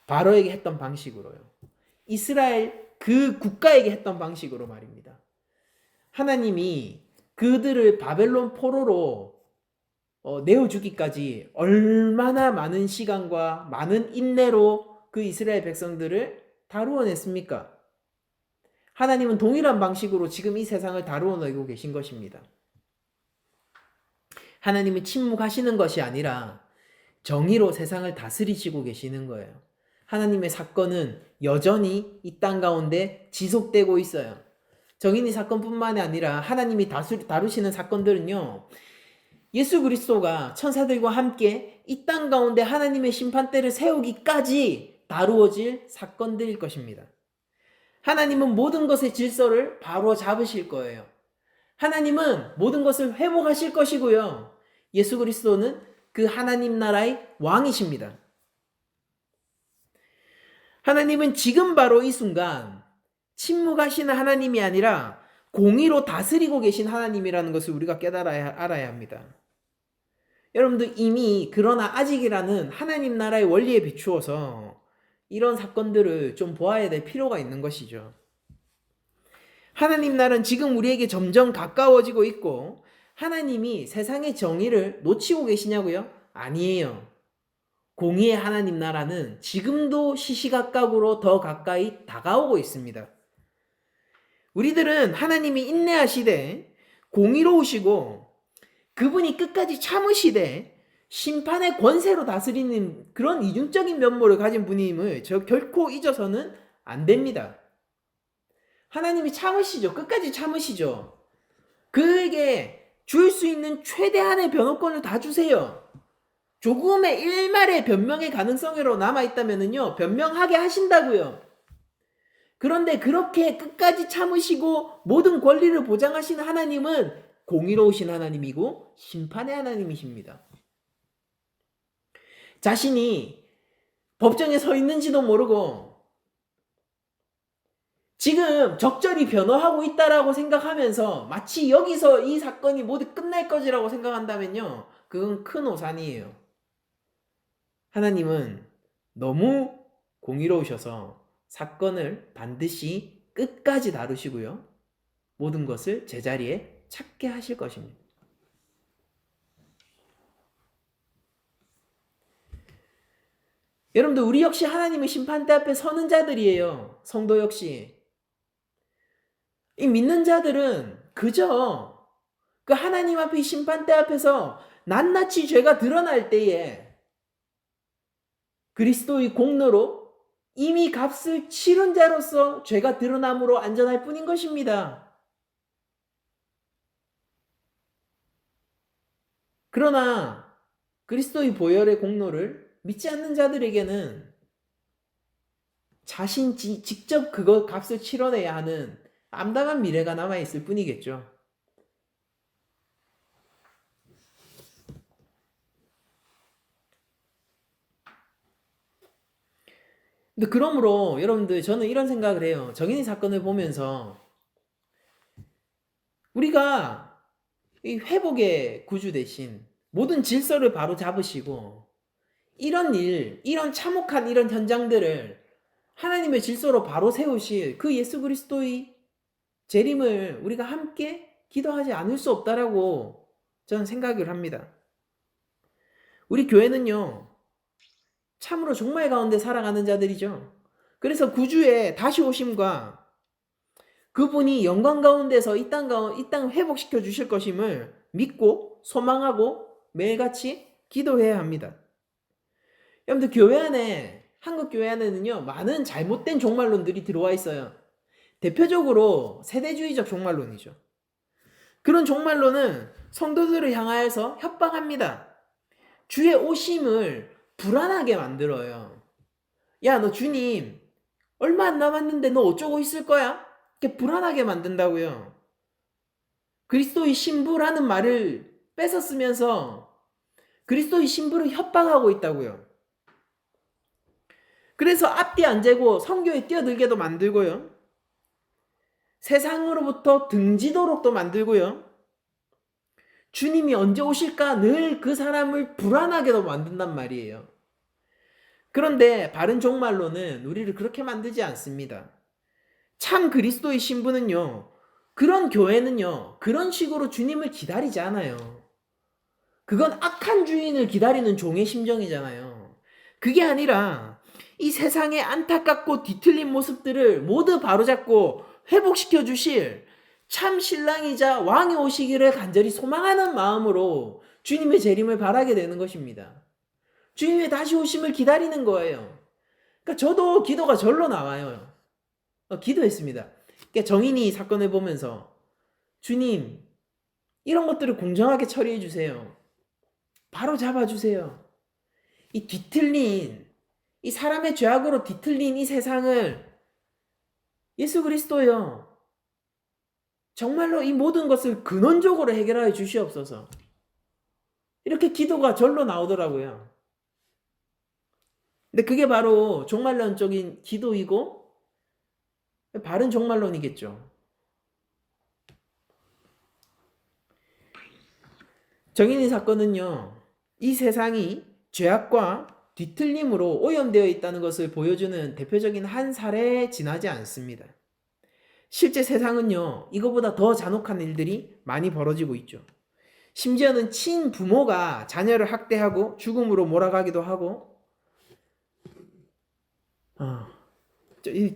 바로에게 했던 방식으로요. 이스라엘 그 국가에게 했던 방식으로 말입니다. 하나님이 그들을 바벨론 포로로 내어주기까지 얼마나 많은 시간과 많은 인내로 그 이스라엘 백성들을 다루어냈습니까? 하나님은 동일한 방식으로 지금 이 세상을 다루어내고 계신 것입니다. 하나님이 침묵하시는 것이 아니라 정의로 세상을 다스리시고 계시는 거예요. 하나님의 사건은 여전히 이 땅 가운데 지속되고 있어요. 정인이 사건뿐만이 아니라 하나님이 다루시는 사건들은요. 예수 그리스도가 천사들과 함께 이 땅 가운데 하나님의 심판대를 세우기까지 다루어질 사건들일 것입니다. 하나님은 모든 것의 질서를 바로 잡으실 거예요. 하나님은 모든 것을 회복하실 것이고요. 예수 그리스도는 그 하나님 나라의 왕이십니다. 하나님은 지금 바로 이 순간 침묵하시는 하나님이 아니라 공의로 다스리고 계신 하나님이라는 것을 우리가 알아야 합니다. 여러분들 이미 그러나 아직이라는 하나님 나라의 원리에 비추어서 이런 사건들을 좀 보아야 될 필요가 있는 것이죠. 하나님 나라는 지금 우리에게 점점 가까워지고 있고 하나님이 세상의 정의를 놓치고 계시냐고요? 아니에요. 공의의 하나님 나라는 지금도 시시각각으로 더 가까이 다가오고 있습니다. 우리들은 하나님이 인내하시되 공의로우시고 그분이 끝까지 참으시되 심판의 권세로 다스리는 그런 이중적인 면모를 가진 분임을 결코 잊어서는 안 됩니다. 하나님이 참으시죠. 끝까지 참으시죠. 그에게 줄 수 있는 최대한의 변호권을 다 주세요. 조금의 일말의 변명의 가능성으로 남아있다면요, 변명하게 하신다고요. 그런데 그렇게 끝까지 참으시고 모든 권리를 보장하시는 하나님은 공의로우신 하나님이고 심판의 하나님이십니다. 자신이 법정에 서 있는지도 모르고 지금 적절히 변호하고 있다라고 생각하면서 마치 여기서 이 사건이 모두 끝날 것이라고 생각한다면요, 그건 큰 오산이에요. 하나님은 너무 공의로우셔서 사건을 반드시 끝까지 다루시고요, 모든 것을 제자리에 찾게 하실 것입니다. 여러분들, 우리 역시 하나님의 심판대 앞에 서는 자들이에요. 성도 역시. 이 믿는 자들은 그저 그 하나님 앞의 심판대 앞에서 낱낱이 죄가 드러날 때에 그리스도의 공로로 이미 값을 치른 자로서 죄가 드러남으로 안전할 뿐인 것입니다. 그러나 그리스도의 보혈의 공로를 믿지 않는 자들에게는 자신 직접 그거 값을 치러내야 하는 암담한 미래가 남아있을 뿐이겠죠. 근데 그러므로 여러분들, 저는 이런 생각을 해요. 정인이 사건을 보면서 우리가 이 회복의 구주 대신 모든 질서를 바로 잡으시고 이런 참혹한 이런 현장들을 하나님의 질서로 바로 세우실 그 예수 그리스도의 재림을 우리가 함께 기도하지 않을 수 없다라고 저는 생각을 합니다. 우리 교회는요, 참으로 종말 가운데 살아가는 자들이죠. 그래서 구주의 다시 오심과 그분이 영광 가운데서 이 땅 회복시켜 주실 것임을 믿고 소망하고 매일같이 기도해야 합니다. 여러분들, 교회 안에, 한국 교회 안에는요, 많은 잘못된 종말론들이 들어와 있어요. 대표적으로 세대주의적 종말론이죠. 그런 종말론은 성도들을 향하여서 협박합니다. 주의 오심을 불안하게 만들어요. 야, 너 주님 얼마 안 남았는데 너 어쩌고 있을 거야? 이렇게 불안하게 만든다고요. 그리스도의 신부라는 말을 뺏어 쓰면서 그리스도의 신부를 협박하고 있다고요. 그래서 앞뒤 안 재고 선교에 뛰어들게도 만들고요, 세상으로부터 등지도록도 만들고요, 주님이 언제 오실까 늘 그 사람을 불안하게도 만든단 말이에요. 그런데 바른 종말론은 우리를 그렇게 만들지 않습니다. 참 그리스도의 신부는요, 그런 교회는요, 그런 식으로 주님을 기다리지 않아요. 그건 악한 주인을 기다리는 종의 심정이잖아요. 그게 아니라 이 세상의 안타깝고 뒤틀린 모습들을 모두 바로잡고 회복시켜 주실 참 신랑이자 왕이 오시기를 간절히 소망하는 마음으로 주님의 재림을 바라게 되는 것입니다. 주님의 다시 오심을 기다리는 거예요. 그러니까 저도 기도가 절로 나와요. 기도했습니다. 그러니까 정인이 사건을 보면서 주님, 이런 것들을 공정하게 처리해 주세요. 바로 잡아주세요. 이 뒤틀린, 이 사람의 죄악으로 뒤틀린 이 세상을 예수 그리스도요, 정말로 이 모든 것을 근원적으로 해결하여 주시옵소서. 이렇게 기도가 절로 나오더라고요. 근데 그게 바로 종말론적인 기도이고 바른 종말론이겠죠. 정인이 사건은요, 이 세상이 죄악과 뒤틀림으로 오염되어 있다는 것을 보여주는 대표적인 한 사례에 지나지 않습니다. 실제 세상은요, 이거보다 더 잔혹한 일들이 많이 벌어지고 있죠. 심지어는 친부모가 자녀를 학대하고 죽음으로 몰아가기도 하고, 어,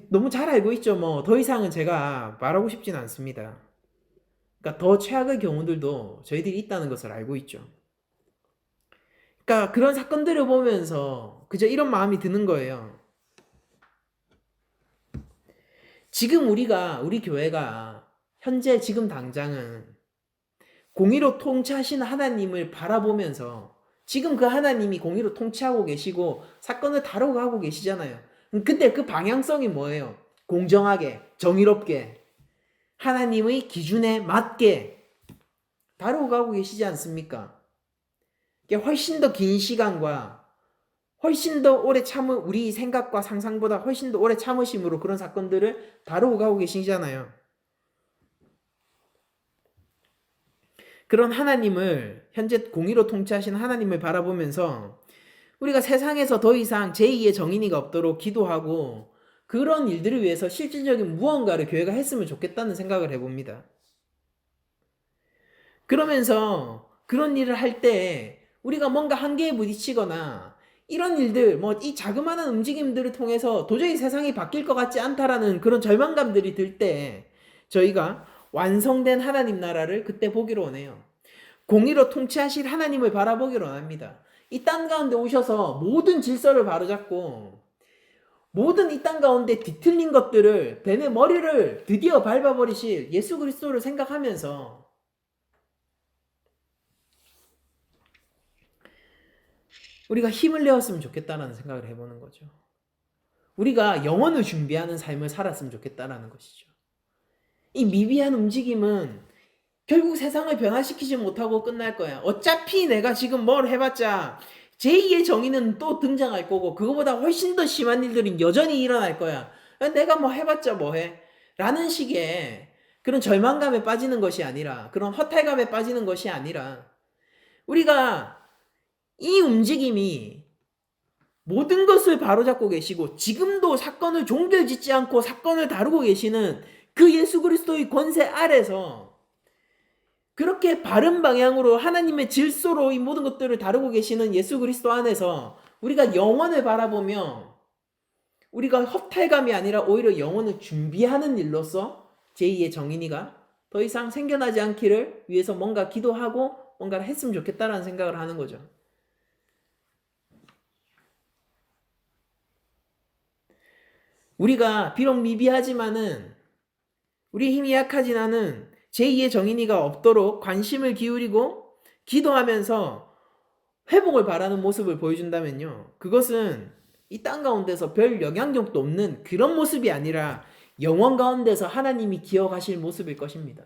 너무 잘 알고 있죠. 뭐, 더 이상은 제가 말하고 싶진 않습니다. 그러니까 더 최악의 경우들도 저희들이 있다는 것을 알고 있죠. 그러니까 그런 사건들을 보면서 그저 이런 마음이 드는 거예요. 지금 우리 교회가 현재 지금 당장은 공의로 통치하시는 하나님을 바라보면서 지금 그 하나님이 공의로 통치하고 계시고 사건을 다루고 가고 계시잖아요. 근데 그 방향성이 뭐예요? 공정하게, 정의롭게, 하나님의 기준에 맞게 다루고 가고 계시지 않습니까? 훨씬 더 긴 시간과 훨씬 더 오래 참은 우리 생각과 상상보다 훨씬 더 오래 참으심으로 그런 사건들을 다루고 가고 계시잖아요. 그런 하나님을 현재 공의로 통치하시는 하나님을 바라보면서 우리가 세상에서 더 이상 제2의 정인이가 없도록 기도하고 그런 일들을 위해서 실질적인 무언가를 교회가 했으면 좋겠다는 생각을 해봅니다. 그러면서 그런 일을 할 때 우리가 뭔가 한계에 부딪히거나 이런 일들, 뭐 이 자그마한 움직임들을 통해서 도저히 세상이 바뀔 것 같지 않다라는 그런 절망감들이 들 때 저희가 완성된 하나님 나라를 그때 보기로 원해요. 공의로 통치하실 하나님을 바라보기로 원합니다. 이 땅 가운데 오셔서 모든 질서를 바로잡고 모든 이 땅 가운데 뒤틀린 것들을 뱀의 머리를 드디어 밟아버리실 예수 그리스도를 생각하면서 우리가 힘을 내었으면 좋겠다라는 생각을 해보는 거죠. 우리가 영혼을 준비하는 삶을 살았으면 좋겠다라는 것이죠. 이 미비한 움직임은 결국 세상을 변화시키지 못하고 끝날 거야. 어차피 내가 지금 뭘 해봤자 제2의 정의는 또 등장할 거고 그거보다 훨씬 더 심한 일들이 여전히 일어날 거야. 내가 뭐 해봤자 뭐해? 라는 식의 그런 절망감에 빠지는 것이 아니라 그런 허탈감에 빠지는 것이 아니라 우리가 이 움직임이 모든 것을 바로잡고 계시고 지금도 사건을 종결짓지 않고 사건을 다루고 계시는 그 예수 그리스도의 권세 아래서 그렇게 바른 방향으로 하나님의 질서로 이 모든 것들을 다루고 계시는 예수 그리스도 안에서 우리가 영원을 바라보며 우리가 허탈감이 아니라 오히려 영원을 준비하는 일로서 제2의 정인이가 더 이상 생겨나지 않기를 위해서 뭔가 기도하고 뭔가를 했으면 좋겠다라는 생각을 하는 거죠. 우리가 비록 미비하지만은 우리 힘이 약하진 않은 제2의 정인이가 없도록 관심을 기울이고 기도하면서 회복을 바라는 모습을 보여준다면요. 그것은 이 땅 가운데서 별 영향력도 없는 그런 모습이 아니라 영원 가운데서 하나님이 기억하실 모습일 것입니다.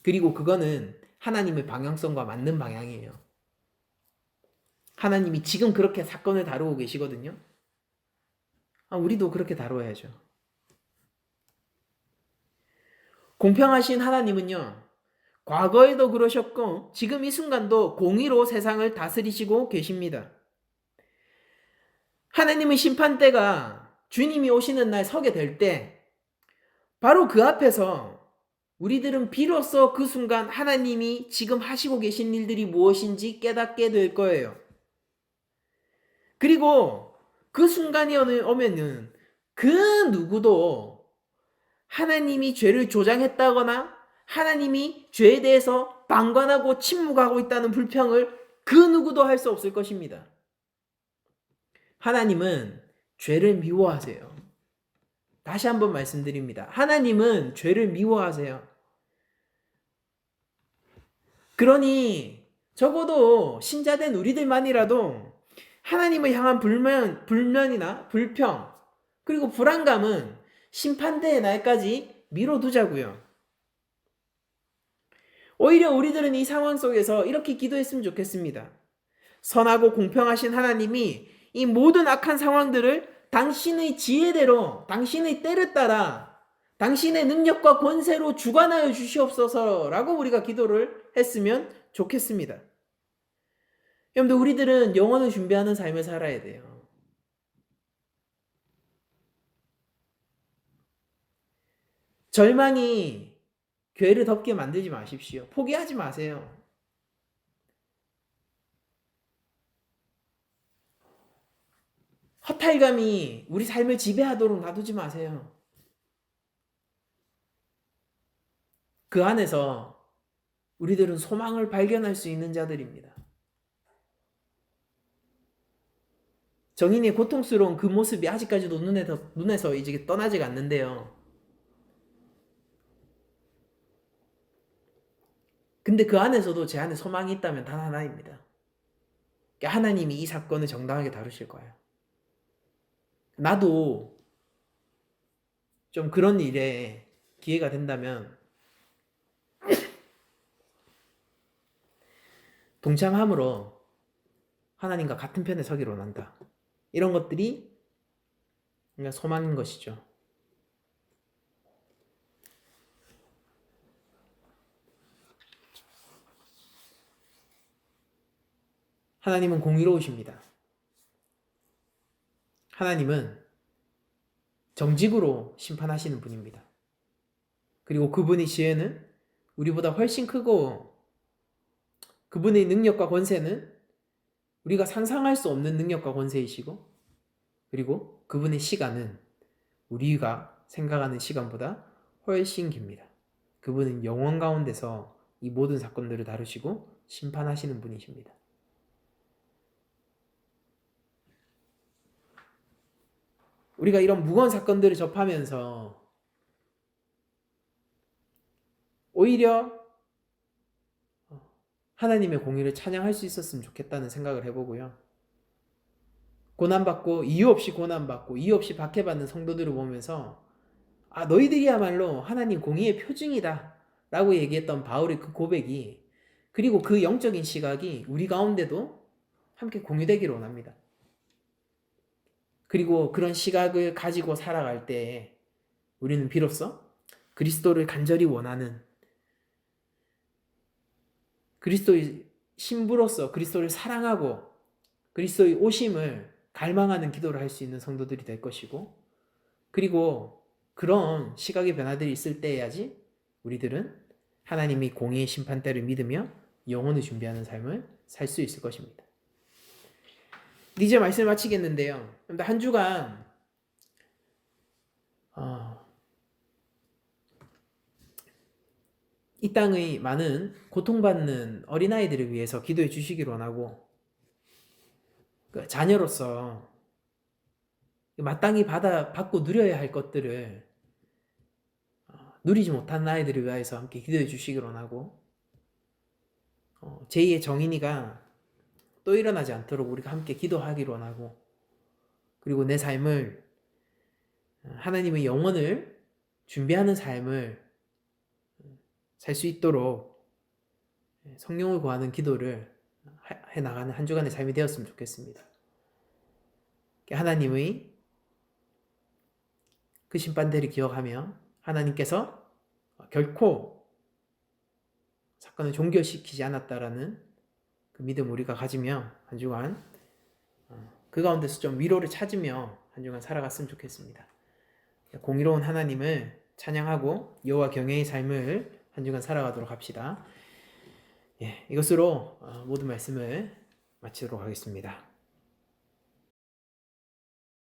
그리고 그거는 하나님의 방향성과 맞는 방향이에요. 하나님이 지금 그렇게 사건을 다루고 계시거든요. 우리도 그렇게 다뤄야죠. 공평하신 하나님은요. 과거에도 그러셨고 지금 이 순간도 공의로 세상을 다스리시고 계십니다. 하나님의 심판대가 주님이 오시는 날 서게 될 때 바로 그 앞에서 우리들은 비로소 그 순간 하나님이 지금 하시고 계신 일들이 무엇인지 깨닫게 될 거예요. 그리고 그 순간이 오면은 그 누구도 하나님이 죄를 조장했다거나 하나님이 죄에 대해서 방관하고 침묵하고 있다는 불평을 그 누구도 할 수 없을 것입니다. 하나님은 죄를 미워하세요. 다시 한번 말씀드립니다. 하나님은 죄를 미워하세요. 그러니 적어도 신자된 우리들만이라도 하나님을 향한 불면이나 불평 그리고 불안감은 심판대의 날까지 미뤄두자고요. 오히려 우리들은 이 상황 속에서 이렇게 기도했으면 좋겠습니다. 선하고 공평하신 하나님이 이 모든 악한 상황들을 당신의 지혜대로 당신의 때를 따라 당신의 능력과 권세로 주관하여 주시옵소서라고 우리가 기도를 했으면 좋겠습니다. 여러분들 우리들은 영혼을 준비하는 삶을 살아야 돼요. 절망이 교회를 덮게 만들지 마십시오. 포기하지 마세요. 허탈감이 우리 삶을 지배하도록 놔두지 마세요. 그 안에서 우리들은 소망을 발견할 수 있는 자들입니다. 정인이의 고통스러운 그 모습이 아직까지도 눈에서 이제 떠나지가 않는데요. 근데 그 안에서도 제 안에 소망이 있다면 단 하나입니다. 하나님이 이 사건을 정당하게 다루실 거예요. 나도 좀 그런 일에 기회가 된다면 동참함으로 하나님과 같은 편에 서기로 원한다. 이런 것들이 소망인 것이죠. 하나님은 공의로우십니다. 하나님은 정직으로 심판하시는 분입니다. 그리고 그분의 지혜는 우리보다 훨씬 크고 그분의 능력과 권세는 우리가 상상할 수 없는 능력과 권세이시고 그리고 그분의 시간은 우리가 생각하는 시간보다 훨씬 깁니다. 그분은 영원 가운데서 이 모든 사건들을 다루시고 심판하시는 분이십니다. 우리가 이런 무거운 사건들을 접하면서 오히려 하나님의 공의를 찬양할 수 있었으면 좋겠다는 생각을 해보고요. 고난받고 이유 없이 고난받고 이유 없이 박해받는 성도들을 보면서 너희들이야말로 하나님 공의의 표징이다 라고 얘기했던 바울의 그 고백이 그리고 그 영적인 시각이 우리 가운데도 함께 공유되기를 원합니다. 그리고 그런 시각을 가지고 살아갈 때 우리는 비로소 그리스도를 간절히 원하는 그리스도의 신부로서 그리스도를 사랑하고 그리스도의 오심을 갈망하는 기도를 할 수 있는 성도들이 될 것이고 그리고 그런 시각의 변화들이 있을 때야지 우리들은 하나님이 공의의 심판대를 믿으며 영혼을 준비하는 삶을 살 수 있을 것입니다. 이제 말씀을 마치겠는데요. 한 주간 이 땅의 많은 고통받는 어린아이들을 위해서 기도해 주시기를 원하고 자녀로서 마땅히 받고 누려야 할 것들을 누리지 못한 아이들을 위해서 함께 기도해 주시기를 원하고 제2의 정인이가 또 일어나지 않도록 우리가 함께 기도하기를 원하고 그리고 내 삶을 하나님의 영혼을 준비하는 삶을 살 수 있도록 성령을 구하는 기도를 해나가는 한 주간의 삶이 되었으면 좋겠습니다. 하나님의 그 심판대를 기억하며 하나님께서 결코 사건을 종결시키지 않았다라는 그 믿음 우리가 가지며 한 주간 그 가운데서 좀 위로를 찾으며 한 주간 살아갔으면 좋겠습니다. 공의로운 하나님을 찬양하고 여호와 경외의 삶을 한 주간 살아가도록 합시다. 이것으로 모든 말씀을 마치도록 하겠습니다.